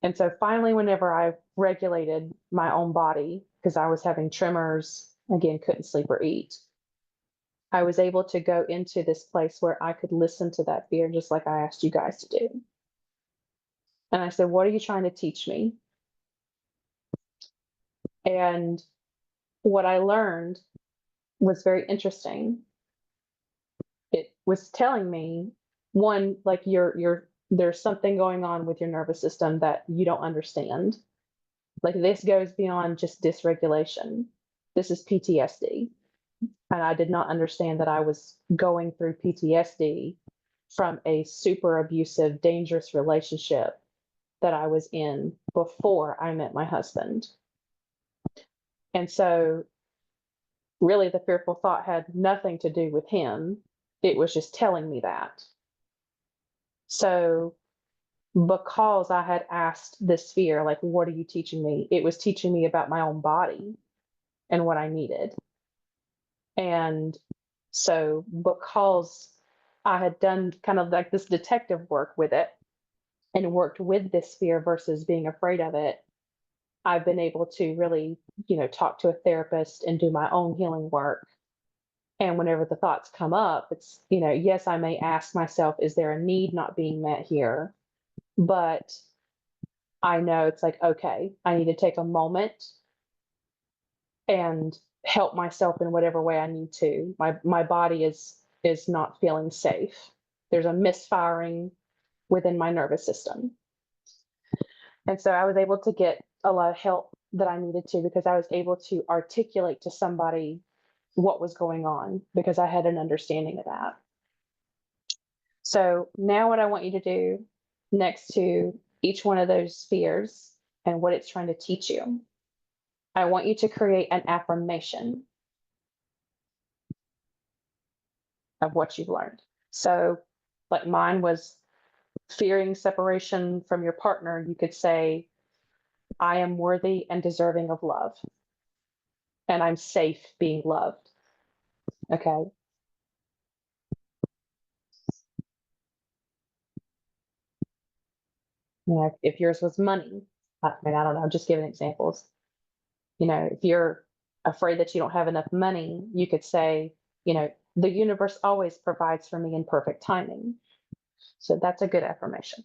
And so finally, whenever I regulated my own body, because I was having tremors, again, couldn't sleep or eat, I was able to go into this place where I could listen to that fear, just like I asked you guys to do. And I said, what are you trying to teach me? And what I learned was very interesting. It was telling me, one, like there's something going on with your nervous system that you don't understand. Like this goes beyond just dysregulation. This is PTSD. And I did not understand that I was going through PTSD from a super abusive, dangerous relationship that I was in before I met my husband. And so, really, the fearful thought had nothing to do with him. It was just telling me that. So, because I had asked this fear, like, what are you teaching me? It was teaching me about my own body and what I needed. And so, because I had done kind of like this detective work with it and worked with this fear versus being afraid of it, I've been able to really, talk to a therapist and do my own healing work. And whenever the thoughts come up, it's, yes, I may ask myself, is there a need not being met here? But I know it's like, okay, I need to take a moment and help myself in whatever way I need to. My body is not feeling safe. There's a misfiring within my nervous system. And so I was able to get a lot of help that I needed to, because I was able to articulate to somebody what was going on, because I had an understanding of that. So now what I want you to do next to each one of those fears and what it's trying to teach you, I want you to create an affirmation of what you've learned. So like mine was fearing separation from your partner. You could say, I am worthy and deserving of love, and I'm safe being loved. Okay. If yours was money, I mean, I don't know, I'm just giving examples. If you're afraid that you don't have enough money, you could say, the universe always provides for me in perfect timing. So that's a good affirmation.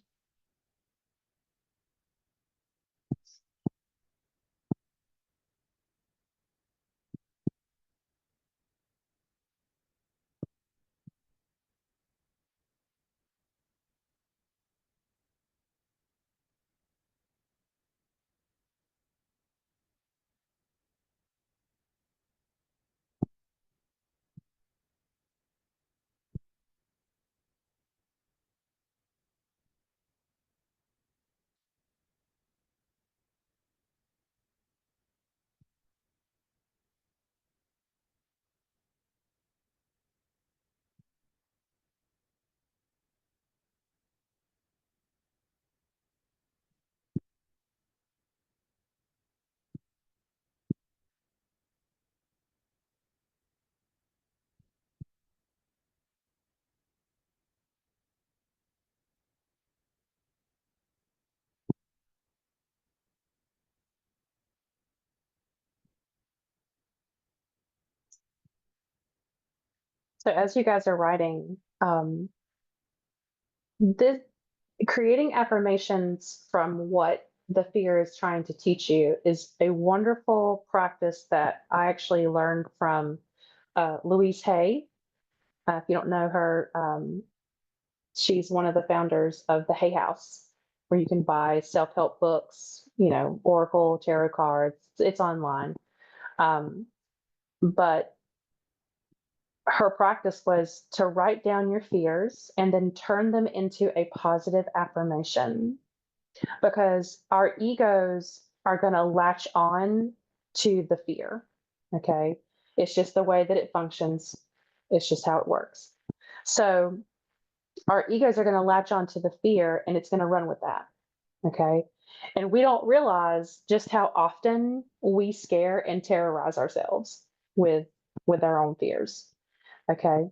So as you guys are writing, this creating affirmations from what the fear is trying to teach you is a wonderful practice that I actually learned from Louise Hay. If you don't know her, she's one of the founders of the Hay House, where you can buy self-help books, Oracle, tarot cards. It's online. But her practice was to write down your fears and then turn them into a positive affirmation, because our egos are going to latch on to the fear. Okay. It's just the way that it functions. It's just how it works. So our egos are going to latch on to the fear, and it's going to run with that. Okay. And we don't realize just how often we scare and terrorize ourselves with our own fears. Okay.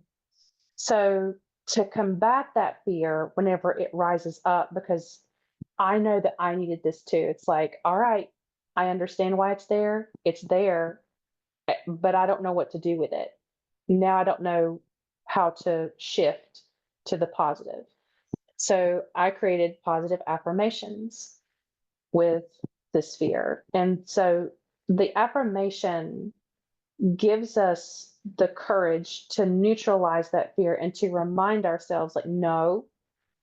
So to combat that fear whenever it rises up, because I know that I needed this too. It's like, all right, I understand why it's there. It's there, but I don't know what to do with it. now I don't know how to shift to the positive. So I created positive affirmations with this fear. And so the affirmation gives us the courage to neutralize that fear and to remind ourselves, like, no,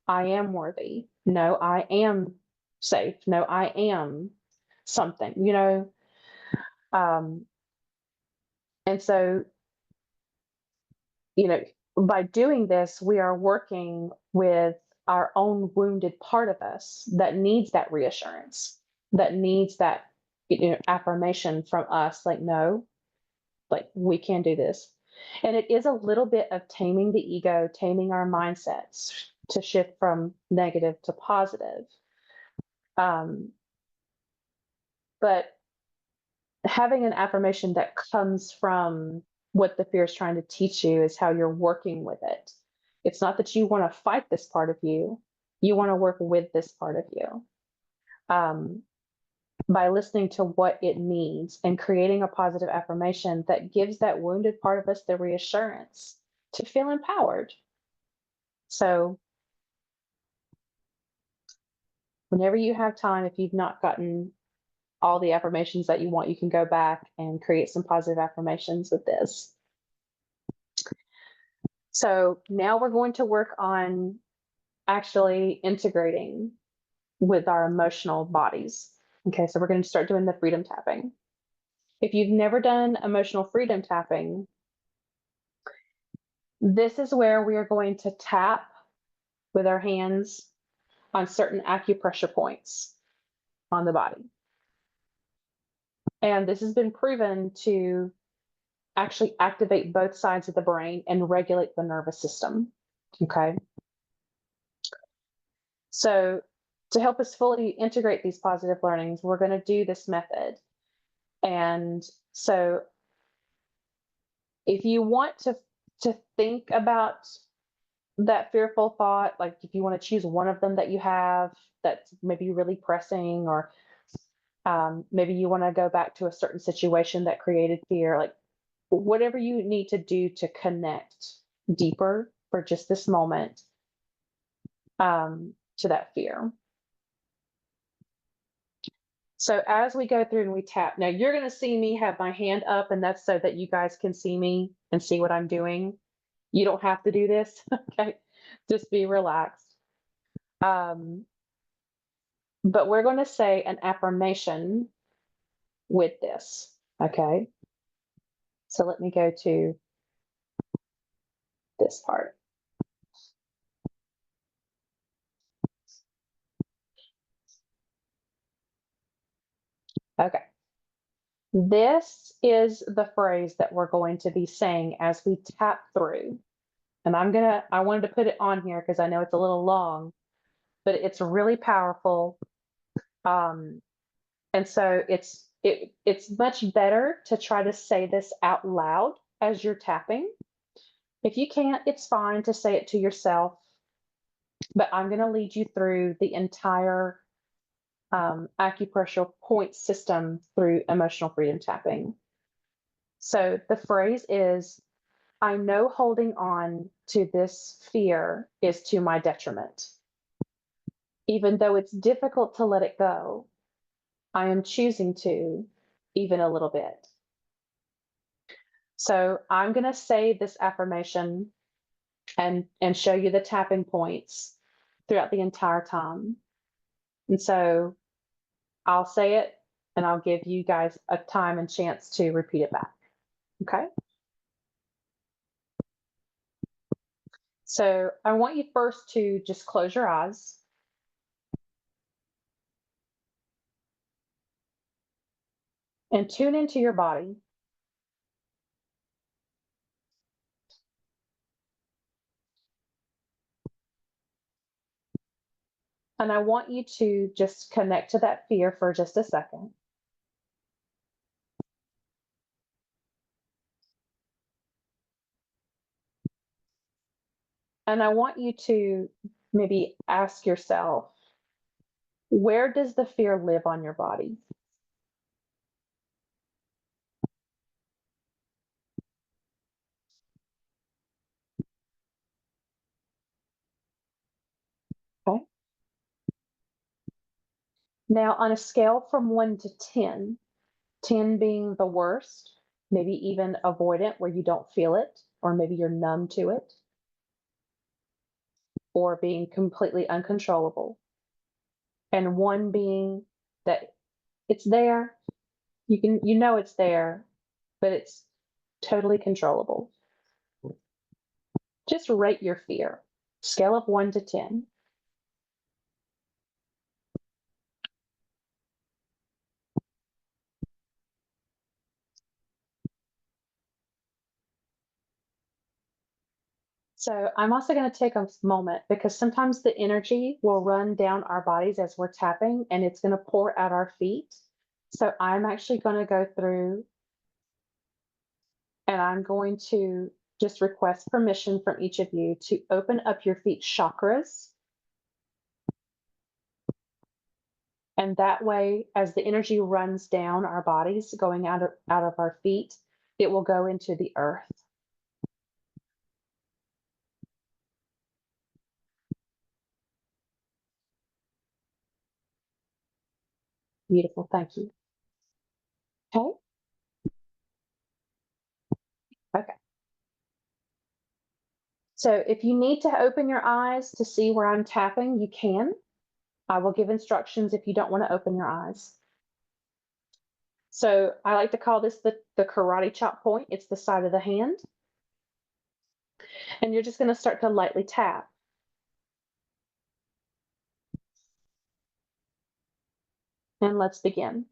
I am worthy. No, I am safe. No, I am something, you know? Um, and so, you know, by doing this, we are working with our own wounded part of us that needs that reassurance, that needs that, you know, affirmation from us, like, no, like, we can do this. And it is a little bit of taming the ego, taming our mindsets to shift from negative to positive. But having an affirmation that comes from what the fear is trying to teach you is how you're working with it. It's not that you want to fight this part of you, you want to work with this part of you. By listening to what it needs and creating a positive affirmation that gives that wounded part of us the reassurance to feel empowered. So, whenever you have time, if you've not gotten all the affirmations that you want, you can go back and create some positive affirmations with this. So, now we're going to work on actually integrating with our emotional bodies. Okay, so we're going to start doing the freedom tapping. If you've never done emotional freedom tapping, this is where we are going to tap with our hands on certain acupressure points on the body. And this has been proven to actually activate both sides of the brain and regulate the nervous system. Okay. So, to help us fully integrate these positive learnings, we're going to do this method. And so, if you want to think about that fearful thought, like if you want to choose one of them that you have that's maybe really pressing, or maybe you want to go back to a certain situation that created fear, like whatever you need to do to connect deeper for just this moment to that fear. So as we go through and we tap, now you're going to see me have my hand up, and that's so that you guys can see me and see what I'm doing. You don't have to do this, okay? Just be relaxed. But we're going to say an affirmation with this, okay? So let me go to this part. Okay. This is the phrase that we're going to be saying as we tap through. And I wanted to put it on here because I know it's a little long, but it's really powerful. And so it's much better to try to say this out loud as you're tapping. If you can't, it's fine to say it to yourself, but I'm going to lead you through the entire acupressure point system through emotional freedom tapping. So the phrase is, I know holding on to this fear is to my detriment. Even though it's difficult to let it go, I am choosing to, even a little bit. So I'm going to say this affirmation and show you the tapping points throughout the entire time. And so I'll say it and I'll give you guys a time and chance to repeat it back. Okay? So I want you first to just close your eyes. And tune into your body. And I want you to just connect to that fear for just a second. And I want you to maybe ask yourself, where does the fear live on your body? Now, on a scale from 1 to 10, 10 being the worst, maybe even avoidant where you don't feel it, or maybe you're numb to it, or being completely uncontrollable, and 1 being that it's there, you know it's there, but it's totally controllable. Just rate your fear. Scale of 1 to 10. So I'm also going to take a moment because sometimes the energy will run down our bodies as we're tapping and it's going to pour at our feet. So I'm actually going to go through and I'm going to just request permission from each of you to open up your feet chakras. And that way, as the energy runs down our bodies, going out of our feet, it will go into the earth. Beautiful, thank you. Okay. Okay. So if you need to open your eyes to see where I'm tapping, you can. I will give instructions if you don't want to open your eyes. So I like to call this the karate chop point. It's the side of the hand. And you're just going to start to lightly tap. And let's begin.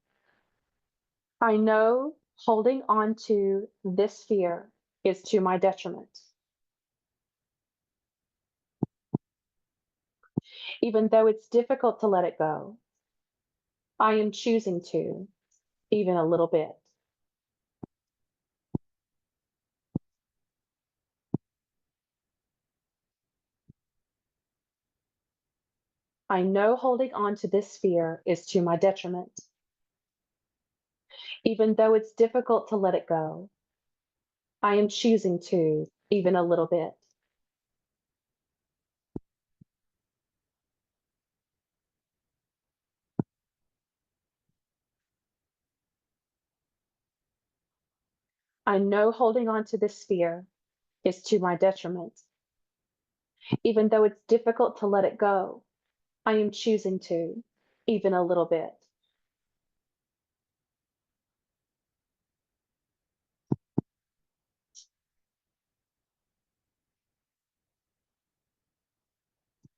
I know holding on to this fear is to my detriment. Even though it's difficult to let it go, I am choosing to, even a little bit. I know holding on to this fear is to my detriment. Even though it's difficult to let it go, I am choosing to, even a little bit. I know holding on to this fear is to my detriment. Even though it's difficult to let it go, I am choosing to, even a little bit.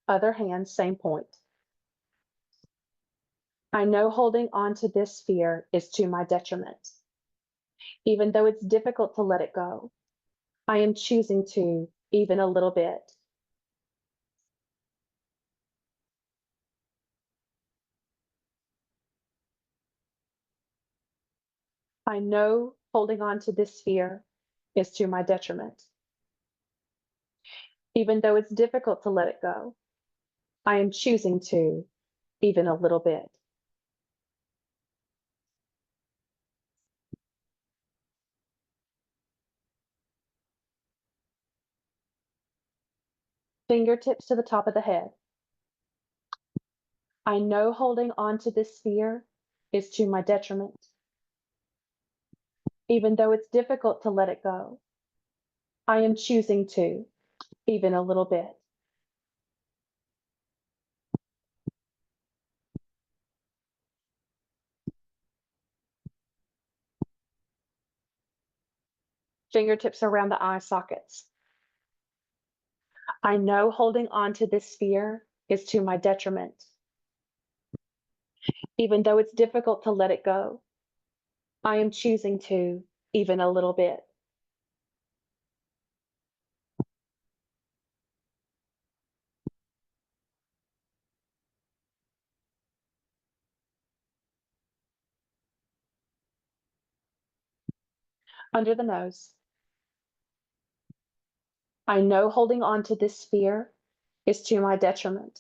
Other hand, same point. I know holding on to this fear is to my detriment. Even though it's difficult to let it go, I am choosing to, even a little bit. I know holding on to this fear is to my detriment. Even though it's difficult to let it go, I am choosing to, even a little bit. Fingertips to the top of the head. I know holding on to this fear is to my detriment. Even though it's difficult to let it go, I am choosing to, even a little bit. Fingertips around the eye sockets. I know holding on to this fear is to my detriment. Even though it's difficult to let it go, I am choosing to, even a little bit. Under the nose. I know holding on to this fear is to my detriment.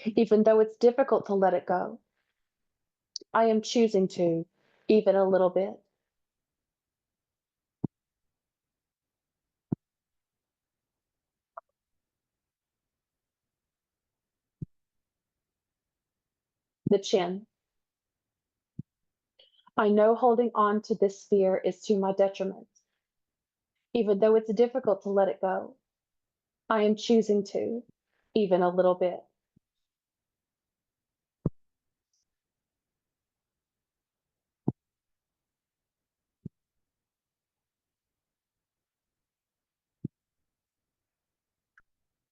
Even though it's difficult to let it go, I am choosing to, even a little bit. the chin. I know holding on to this fear is to my detriment. Even though it's difficult to let it go, I am choosing to, even a little bit.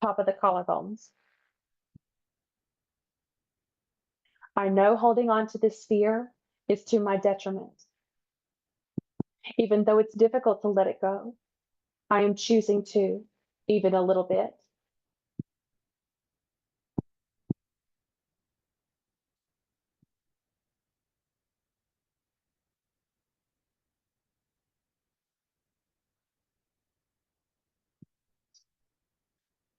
Top of the collarbones. I know holding on to this fear is to my detriment. Even though it's difficult to let it go, I am choosing to, even a little bit.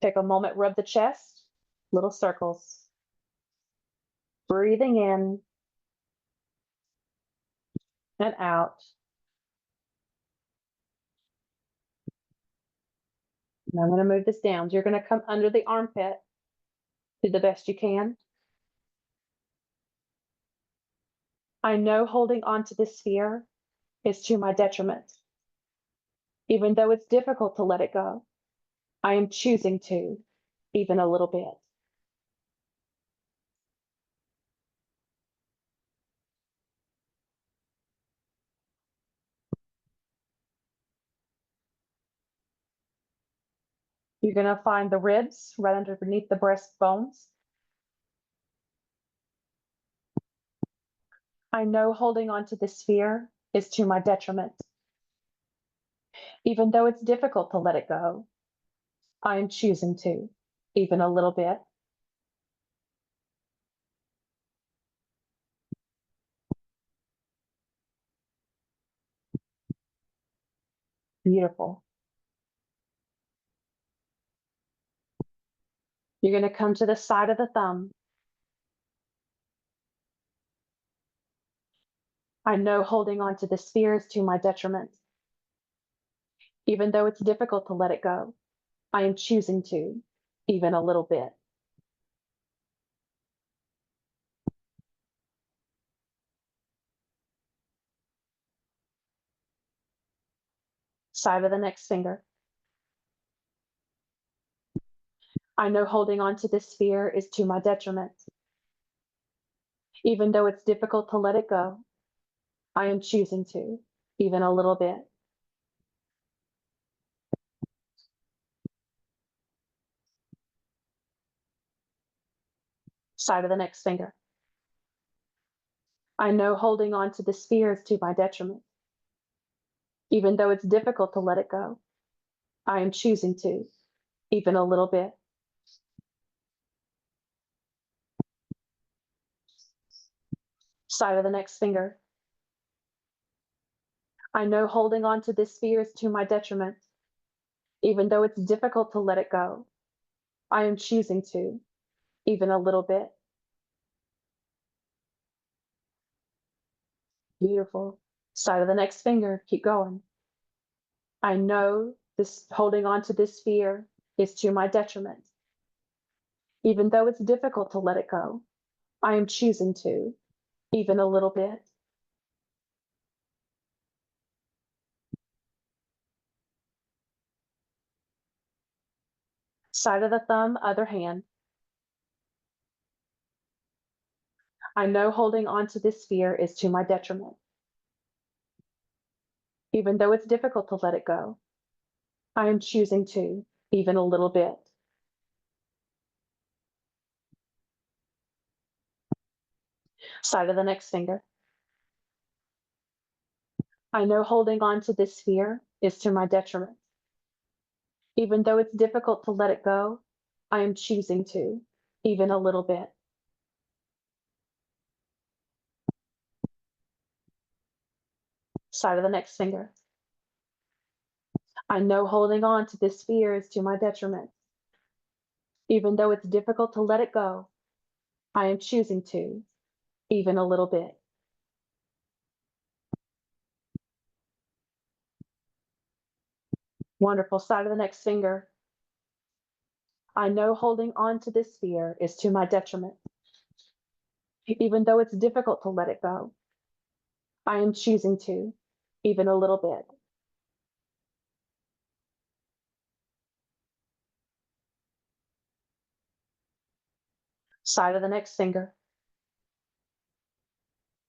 Take a moment, rub the chest, little circles. Breathing in and out. And I'm going to move this down. You're going to come under the armpit. Do the best you can. I know holding on to this fear is to my detriment. Even though it's difficult to let it go, I am choosing to, even a little bit. You're going to find the ribs right underneath the breastbones. I know holding on to this fear is to my detriment. Even though it's difficult to let it go, I am choosing to, even a little bit. Beautiful. You're going to come to the side of the thumb. I know holding on to this fear is to my detriment. Even though it's difficult to let it go, I am choosing to, even a little bit. Side of the next finger. I know holding on to this fear is to my detriment. Even though it's difficult to let it go, I am choosing to, even a little bit. Side of the next finger. I know holding on to this fear is to my detriment. Even though it's difficult to let it go, I am choosing to, even a little bit. Side of the next finger. I know holding on to this fear is to my detriment. Even though it's difficult to let it go, I am choosing to, even a little bit. Beautiful. Side of the next finger, keep going. I know this holding on to this fear is to my detriment. Even though it's difficult to let it go, I am choosing to, even a little bit. Side of the thumb, other hand. I know holding on to this fear is to my detriment. Even though it's difficult to let it go, I am choosing to, even a little bit. Side of the next finger. I know holding on to this fear is to my detriment. Even though it's difficult to let it go, I am choosing to, even a little bit. Side of the next finger. I know holding on to this fear is to my detriment. Even though it's difficult to let it go, I am choosing to, even a little bit. Wonderful. Side of the next finger. I know holding on to this fear is to my detriment. Even though it's difficult to let it go, I am choosing to, even a little bit. Side of the next finger.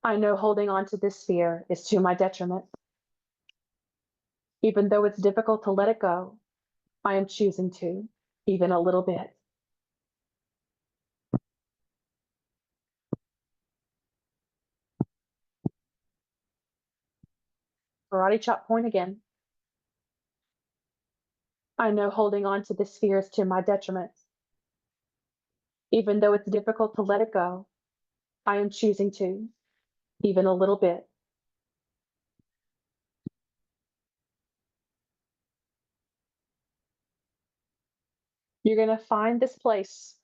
I know holding on to this fear is to my detriment. Even though it's difficult to let it go, I am choosing to, even a little bit. Karate chop point again. I know holding on to this fear is to my detriment. Even though it's difficult to let it go, I am choosing to, even a little bit. You're going to find this place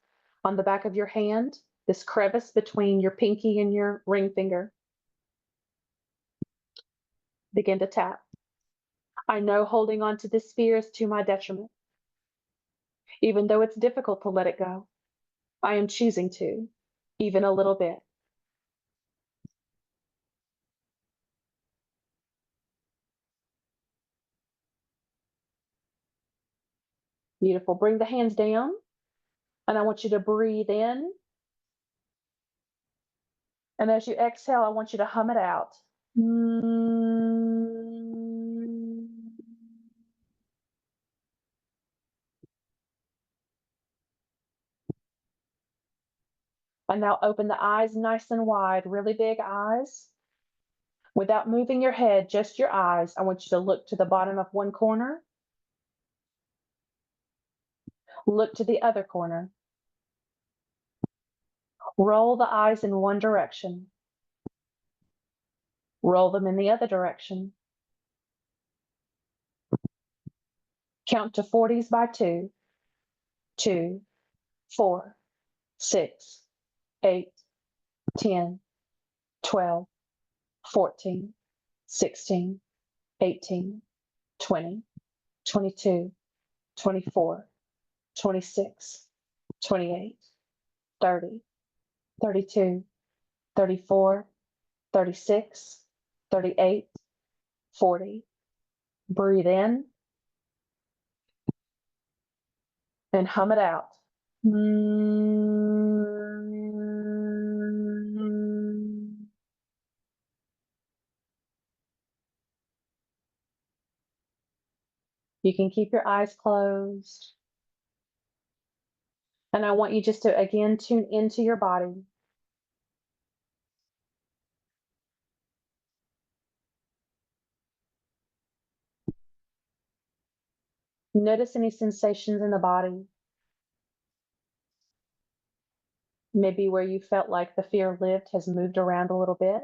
on the back of your hand, this crevice between your pinky and your ring finger. Begin to tap. I know holding on to this fear is to my detriment. Even though it's difficult to let it go, I am choosing to, even a little bit. Beautiful. Bring the hands down, and I want you to breathe in. And as you exhale, I want you to hum it out. And now open the eyes nice and wide, really big eyes. Without moving your head, just your eyes. I want you to look to the bottom of one corner. Look to the other corner. Roll the eyes in one direction. Roll them in the other direction. Count to 40s by 2, 2, 4, 6, 8, 10, 12, 14, 16, 18, 20, 22, 24, 26, 28, 30, 32, 34, 36, 38, 40. Breathe in and hum it out. You can keep your eyes closed. And I want you just to, again, tune into your body. Notice any sensations in the body. Maybe where you felt like the fear lived has moved around a little bit.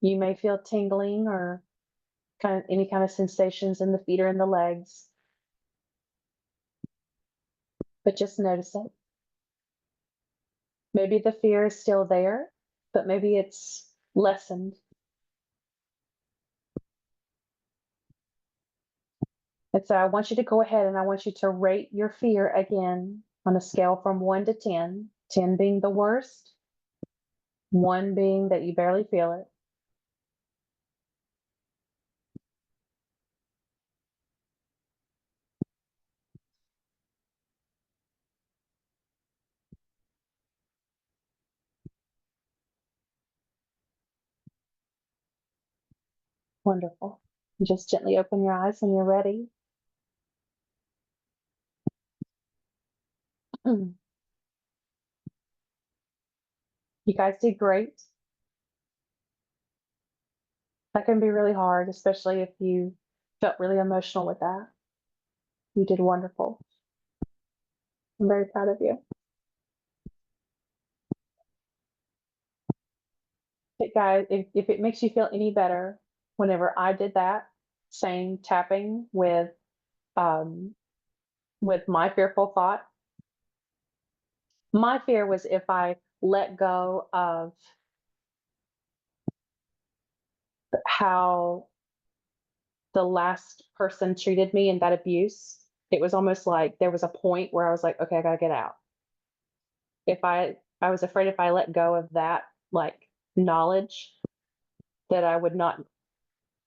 You may feel tingling or any kind of sensations in the feet or in the legs. But just notice it. Maybe the fear is still there, but maybe it's lessened. And so I want you to go ahead and I want you to rate your fear again on a scale from 1 to 10, 10 being the worst, 1 being that you barely feel it. Wonderful. Just gently open your eyes when you're ready. You guys did great. That can be really hard, especially if you felt really emotional with that. You did wonderful. I'm very proud of you. But guys, if it makes you feel any better, whenever I did that same tapping with my fearful thought, my fear was if I let go of how the last person treated me and that abuse, it was almost like there was a point where I was like, okay, I gotta get out. I was afraid if I let go of that, like, knowledge, that I would not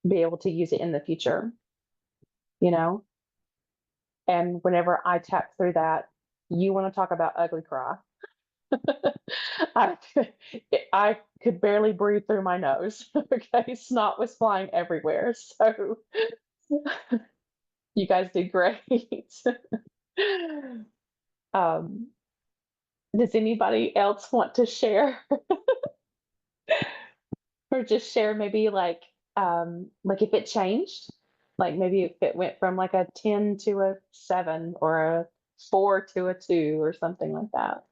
be able to use it in the future, you know? And whenever I tap through that, you want to talk about ugly cry. I could, I could barely breathe through my nose. Okay, snot was flying everywhere. So you guys did great. um, does anybody else want to share, or just share maybe like if it changed, like maybe if it went from like a 10 to a 7 or a 4 to a 2 or something like that?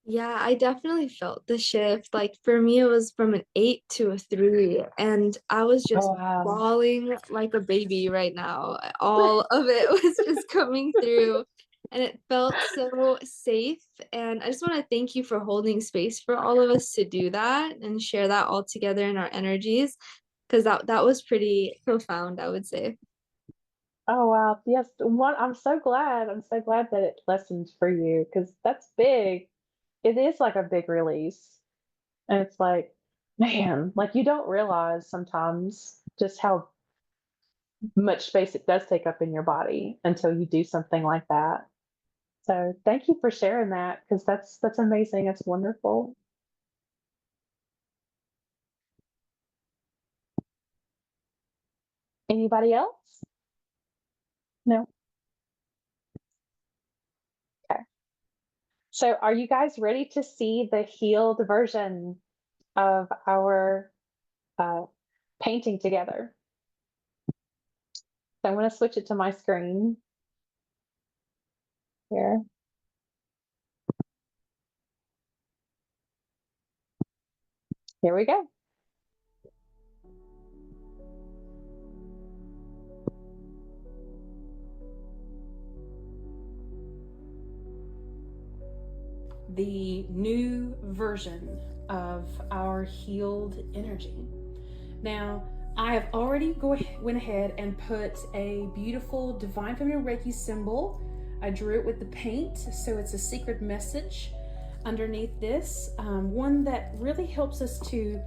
Yeah, I definitely felt the shift. Like for me, it was from an 8 to a 3, and I was just Oh wow. bawling like a baby right now. All of it was just coming through, and it felt so safe. And I just want to thank you for holding space for all of us to do that and share that all together in our energies, because that was pretty profound, I would say. Oh wow. Yes. One, I'm so glad. I'm so glad that it lessened for you, because that's big. It is like a big release. And it's like, man, like you don't realize sometimes just how much space it does take up in your body until you do something like that. So thank you for sharing that, because that's amazing. It's wonderful. Anybody else? No. Okay. So are you guys ready to see the healed version of our uh, painting together? So I'm going to switch it to my screen here. Here we go. The new version of our healed energy. Now, I have already went ahead and put a beautiful Divine Feminine Reiki symbol. I drew it with the paint, so it's a secret message underneath this, one that really helps us to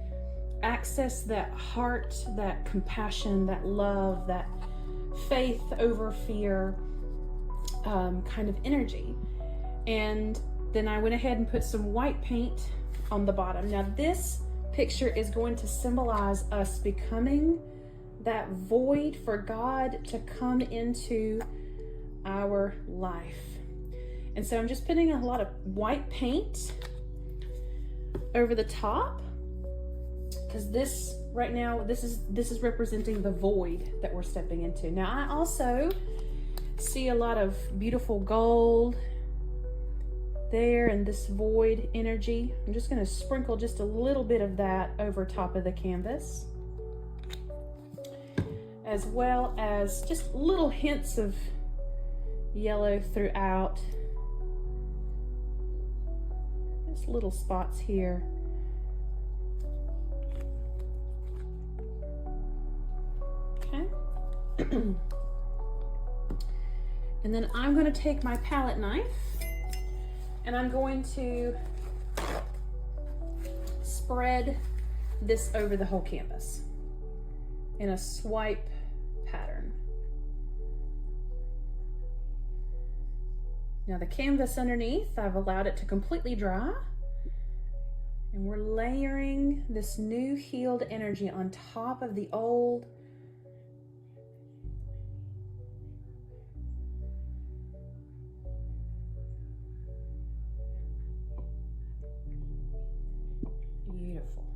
access that heart, that compassion, that love, that faith over fear kind of energy. And then I went ahead and put some white paint on the bottom. Now this picture is going to symbolize us becoming that void for God to come into our life. And so I'm just putting a lot of white paint over the top, because this right now, this is representing the void that we're stepping into. Now I also see a lot of beautiful gold there and this void energy. I'm just going to sprinkle just a little bit of that over top of the canvas, as well as just little hints of yellow throughout. Just little spots here. Okay. And then I'm going to take my palette knife and I'm going to spread this over the whole canvas in a swipe pattern. Now the canvas underneath, I've allowed it to completely dry, and we're layering this new healed energy on top of the old. Beautiful.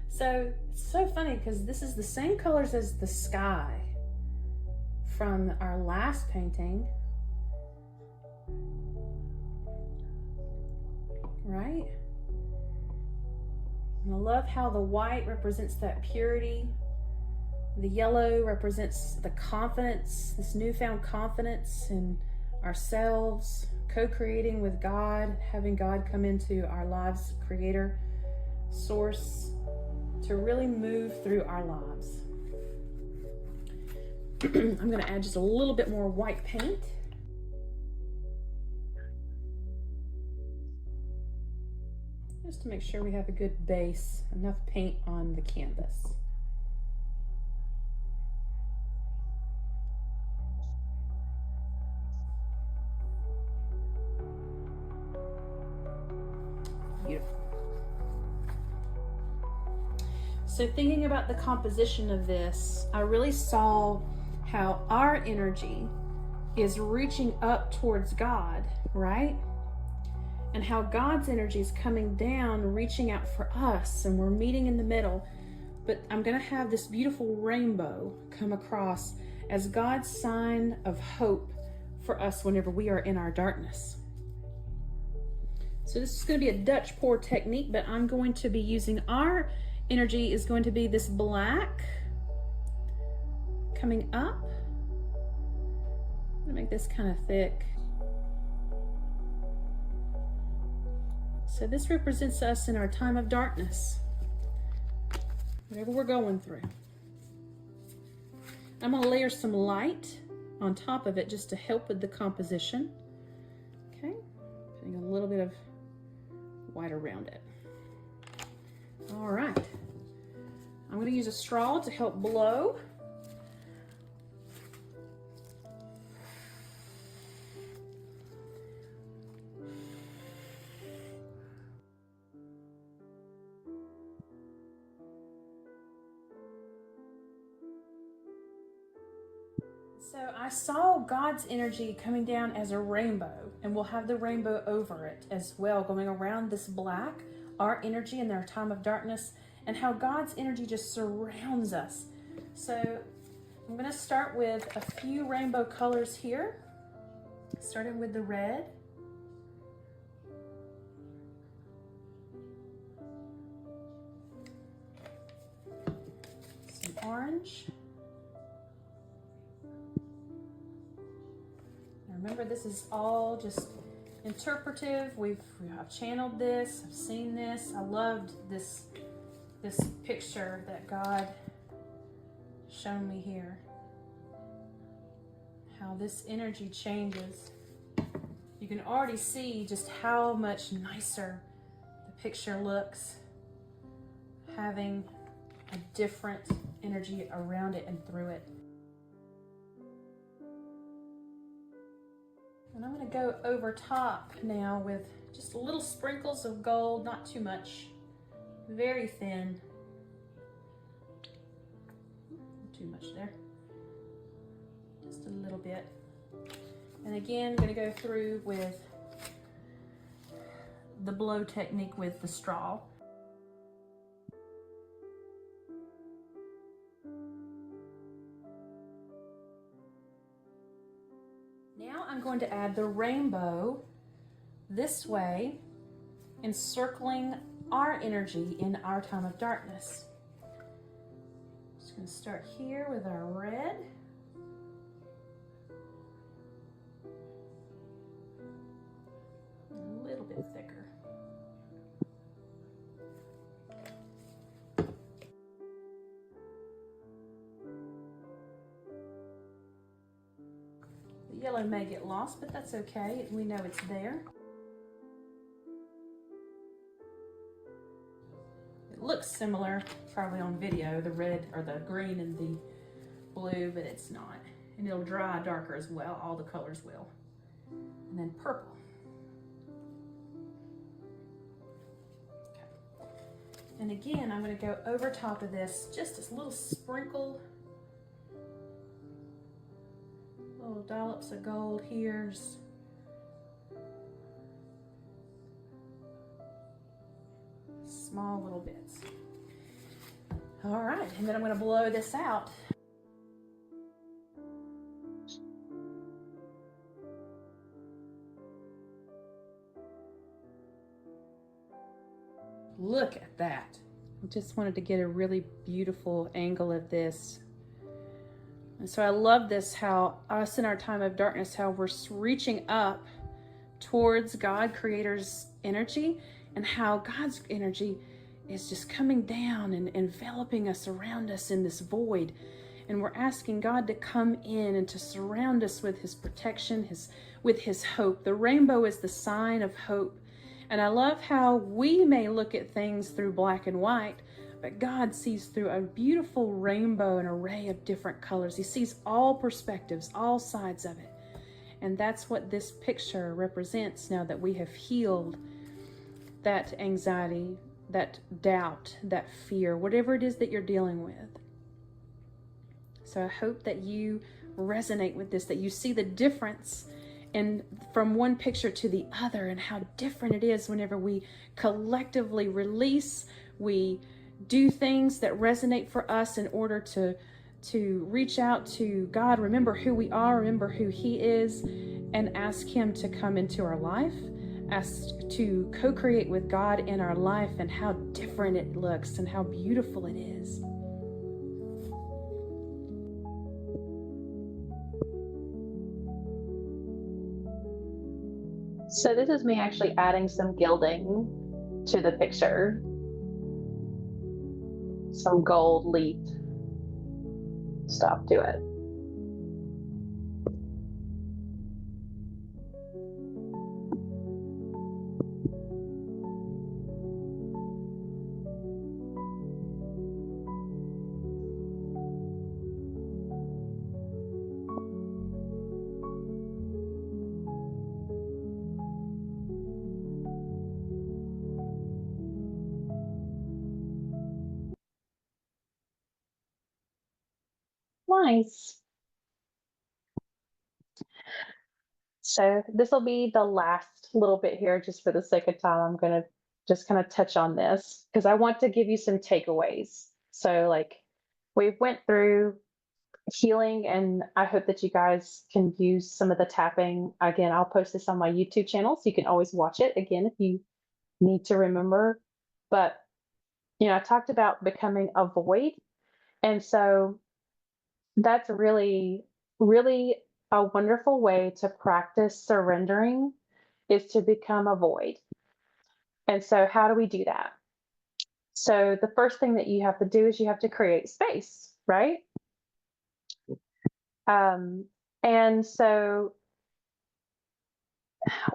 So it's so funny because this is the same colors as the sky from our last painting, right? And I love how the white represents that purity. The yellow represents the confidence, this newfound confidence in ourselves, co-creating with God, having God come into our lives, creator, source, to really move through our lives. I'm going to add just a little bit more white paint. just to make sure we have a good base, enough paint on the canvas. Beautiful. So thinking about the composition of this, I really saw how our energy is reaching up towards God, right? And how God's energy is coming down, reaching out for us, and we're meeting in the middle. But I'm going to have this beautiful rainbow come across as God's sign of hope for us whenever we are in our darkness. So this is going to be a Dutch pour technique, but I'm going to be using our energy is going to be this black coming up. I'm going to make this kind of thick. So this represents us in our time of darkness, whatever we're going through. I'm going to layer some light on top of it just to help with the composition. Okay, putting a little bit of white around it. All right, I'm going to use a straw to help blow. So I saw God's energy coming down as a rainbow, and we'll have the rainbow over it as well, going around this black, our energy in our time of darkness, and how God's energy just surrounds us. So I'm going to start with a few rainbow colors here, starting with the red. Some orange. Remember, this is all just interpretive. I've channeled this, I've seen this. I loved this picture that God shown me here. How this energy changes. You can already see just how much nicer the picture looks, having a different energy around it and through it. And I'm going to go over top now with just little sprinkles of gold, not too much, very thin. Too much there. Just a little bit. And again, I'm going to go through with the blow technique with the straw. Now I'm going to add the rainbow this way, encircling our energy in our time of darkness. Just going to start here with our red. A little bit thicker. The yellow may get lost, but that's okay. We know it's there. It looks similar, probably on video, the red or the green and the blue, but it's not. And it'll dry darker as well. All the colors will. And then purple. Okay. And again, I'm going to go over top of this, just a little sprinkle. Little dollops of gold here. Just small little bits. All right, and then I'm going to blow this out. Look at that. I just wanted to get a really beautiful angle of this. And so I love this, how us in our time of darkness, how we're reaching up towards God, Creator's energy, and how God's energy is just coming down and enveloping us, around us in this void. And we're asking God to come in and to surround us with His protection, with His hope. The rainbow is the sign of hope. And I love how we may look at things through black and white, but God sees through a beautiful rainbow, an array of different colors. He sees all perspectives, all sides of it. And that's what this picture represents now that we have healed that anxiety, that doubt, that fear, whatever it is that you're dealing with. So I hope that you resonate with this, that you see the difference and from one picture to the other, and how different it is whenever we collectively release, we do things that resonate for us in order to reach out to God, remember who we are, remember who He is, and ask Him to come into our life, ask to co-create with God in our life, and how different it looks and how beautiful it is. So this is me actually adding some gilding to the picture. Some gold leaf stuff to it. Nice. So this will be the last little bit here, just for the sake of time. I'm going to just kind of touch on this because I want to give you some takeaways. So like we went through healing, and I hope that you guys can use some of the tapping. Again, I'll post this on my YouTube channel, so you can always watch it again if you need to remember. But, I talked about becoming a void. And so that's really, really a wonderful way to practice surrendering, is to become a void. And so how do we do that? So the first thing that you have to do is you have to create space, right? And so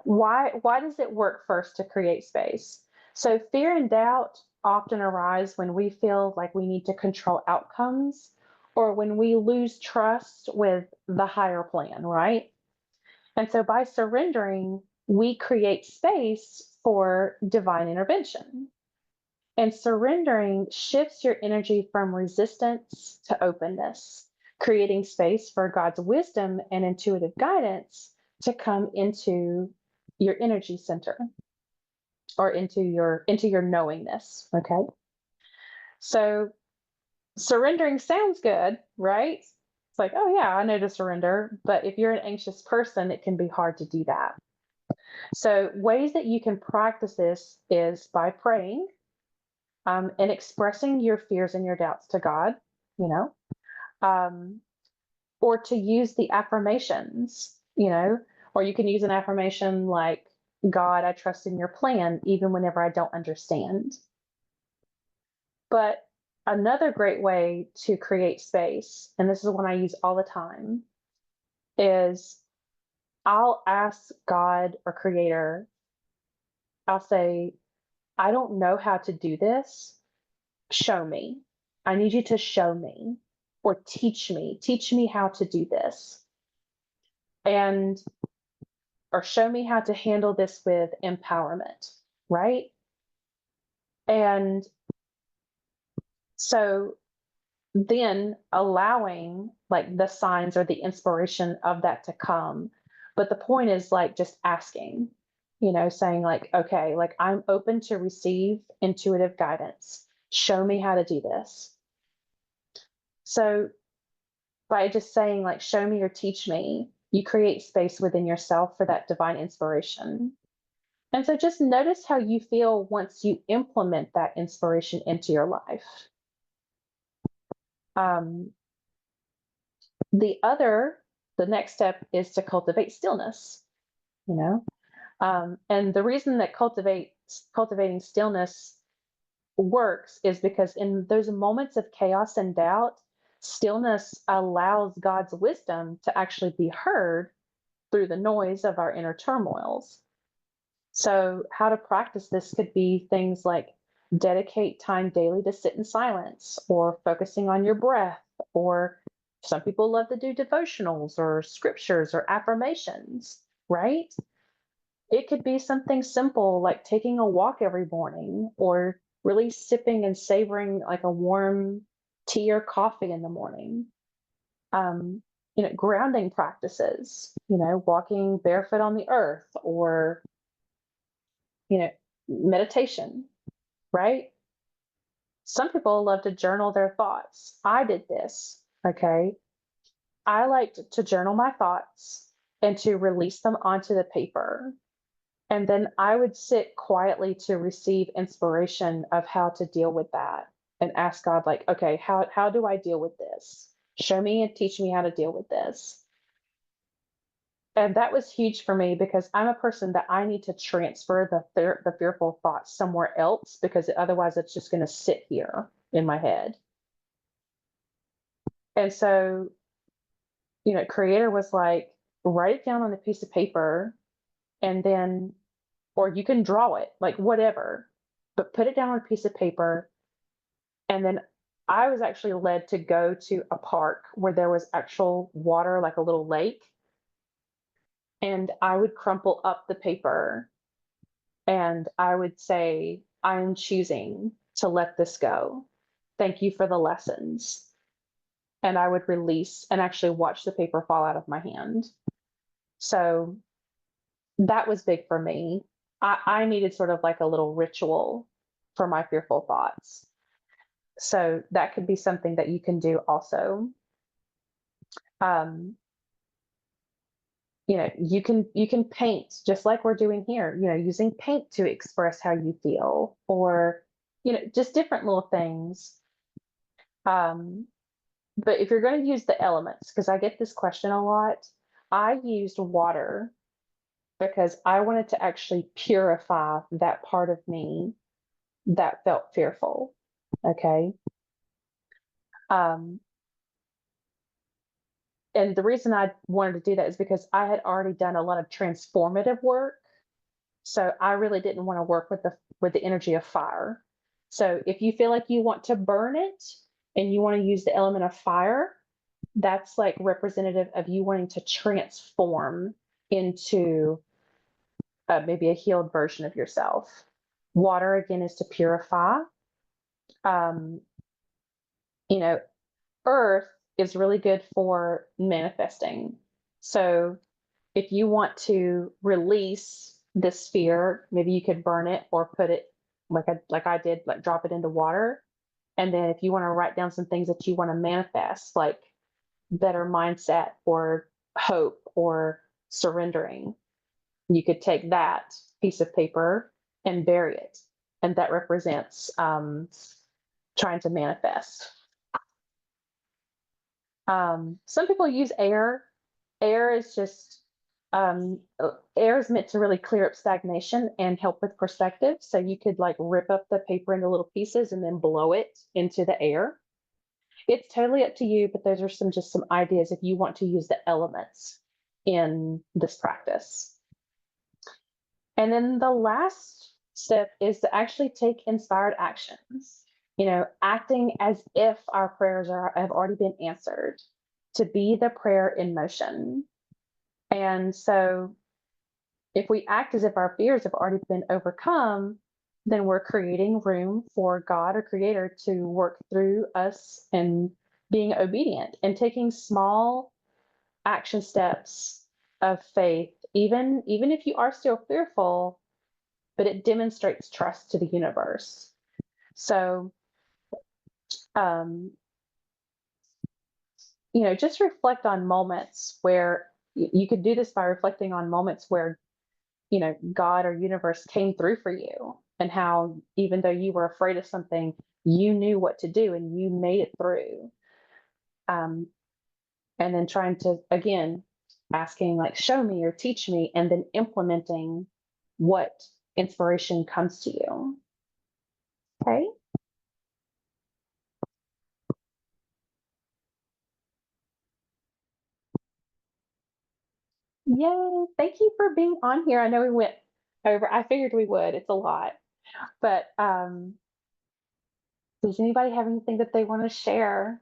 why does it work first to create space? So fear and doubt often arise when we feel like we need to control outcomes, or when we lose trust with the higher plan, right? And so by surrendering, we create space for divine intervention. And surrendering shifts your energy from resistance to openness, creating space for God's wisdom and intuitive guidance to come into your energy center, or into your knowingness. Okay. So surrendering sounds good, right? It's like, oh yeah, I know to surrender. But if you're an anxious person, it can be hard to do that. So ways that you can practice this is by praying, and expressing your fears and your doubts to God, you know, or to use the affirmations, or you can use an affirmation like, God, I trust in your plan, even whenever I don't understand. But another great way to create space, and this is one I use all the time, is I'll ask God or Creator, I'll say, I don't know how to do this. Show me. I need you to show me, or teach me how to do this. And, or show me how to handle this with empowerment, right? And so then allowing like the signs or the inspiration of that to come. But the point is like just asking, saying like, okay, like I'm open to receive intuitive guidance. Show me how to do this. So by just saying like, show me or teach me, you create space within yourself for that divine inspiration. And so just notice how you feel once you implement that inspiration into your life. The next step is to cultivate stillness, and the reason that cultivating stillness works is because in those moments of chaos and doubt, stillness allows God's wisdom to actually be heard through the noise of our inner turmoils. So, how to practice this could be things like dedicate time daily to sit in silence or focusing on your breath, or some people love to do devotionals or scriptures or affirmations, right? It could be something simple like taking a walk every morning or really sipping and savoring like a warm tea or coffee in the morning. Um, grounding practices, walking barefoot on the earth or, you know, meditation, right? Some people love to journal their thoughts. I did this, okay? I liked to journal my thoughts and to release them onto the paper. And then I would sit quietly to receive inspiration of how to deal with that and ask God, like, okay, how do I deal with this? Show me and teach me how to deal with this. And that was huge for me because I'm a person that I need to transfer the fearful thoughts somewhere else because otherwise it's just going to sit here in my head. And so, Creator was like, write it down on a piece of paper and then, or you can draw it, like whatever, but put it down on a piece of paper. And then I was actually led to go to a park where there was actual water, like a little lake. And I would crumple up the paper and I would say, I am choosing to let this go. Thank you for the lessons. And I would release and actually watch the paper fall out of my hand. So that was big for me. I needed sort of like a little ritual for my fearful thoughts. So that could be something that you can do also. Um, you can paint just like we're doing here, using paint to express how you feel or, just different little things. Um, but if you're going to use the elements, because I get this question a lot, I used water because I wanted to actually purify that part of me that felt fearful. Okay. Um, and the reason I wanted to do that is because I had already done a lot of transformative work. So I really didn't want to work with the energy of fire. So if you feel like you want to burn it and you want to use the element of fire, that's like representative of you wanting to transform into maybe a healed version of yourself. Water again is to purify. Um, you know, earth is really good for manifesting. So if you want to release this fear, maybe you could burn it or put it like I did, like drop it into water. And then if you want to write down some things that you want to manifest, like better mindset or hope or surrendering, you could take that piece of paper and bury it. And that represents trying to manifest. Some people use air. Air is just air is meant to really clear up stagnation and help with perspective. So you could like rip up the paper into little pieces and then blow it into the air. It's totally up to you, but those are some ideas if you want to use the elements in this practice. And then the last step is to actually take inspired actions. Acting as if our prayers have already been answered, to be the prayer in motion. And so if we act as if our fears have already been overcome, then we're creating room for God or Creator to work through us and being obedient and taking small action steps of faith, even if you are still fearful, but it demonstrates trust to the universe. So, um, just reflect on moments where you could do this by reflecting on moments where God or universe came through for you and how even though you were afraid of something, you knew what to do and you made it through. Um, and then trying to, again, asking like, show me or teach me, and then implementing what inspiration comes to you. Okay. Yay. Thank you for being on here. I know we went over. I figured we would. It's a lot. But does anybody have anything that they want to share?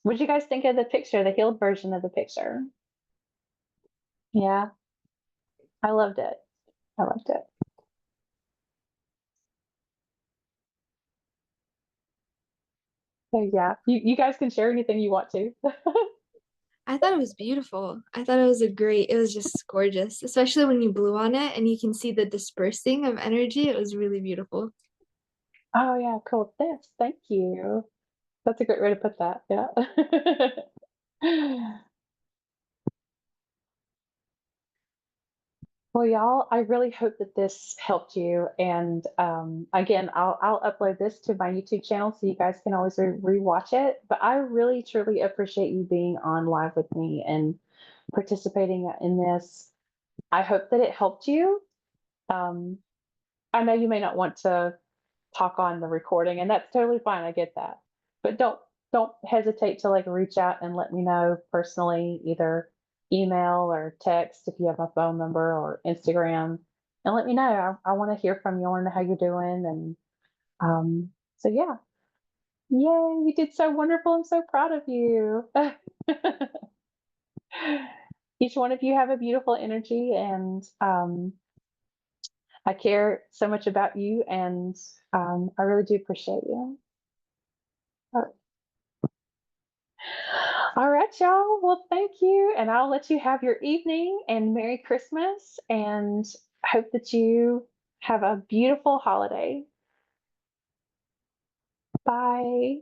What did you guys think of the picture, the healed version of the picture? Yeah, I loved it. I loved it. So yeah, you guys can share anything you want to. I thought it was beautiful. I thought it was just gorgeous, especially when you blew on it and you can see the dispersing of energy. It was really beautiful. Oh yeah, cool. Thank you. That's a great way to put that. Yeah. Well, y'all, I really hope that this helped you. And again, I'll upload this to my YouTube channel so you guys can always rewatch it. But I really truly appreciate you being on live with me and participating in this. I hope that it helped you. Um, I know you may not want to talk on the recording, and that's totally fine. I get that. But don't hesitate to like reach out and let me know personally, either email or text if you have my phone number or Instagram, and let me know. I want to hear from you. I want to know how you're doing. And so yeah. Yay, you did so wonderful. I'm so proud of you. Each one of you have a beautiful energy, and I care so much about you, and I really do appreciate you. All right, y'all. Well, thank you. And I'll let you have your evening and Merry Christmas, and hope that you have a beautiful holiday. Bye.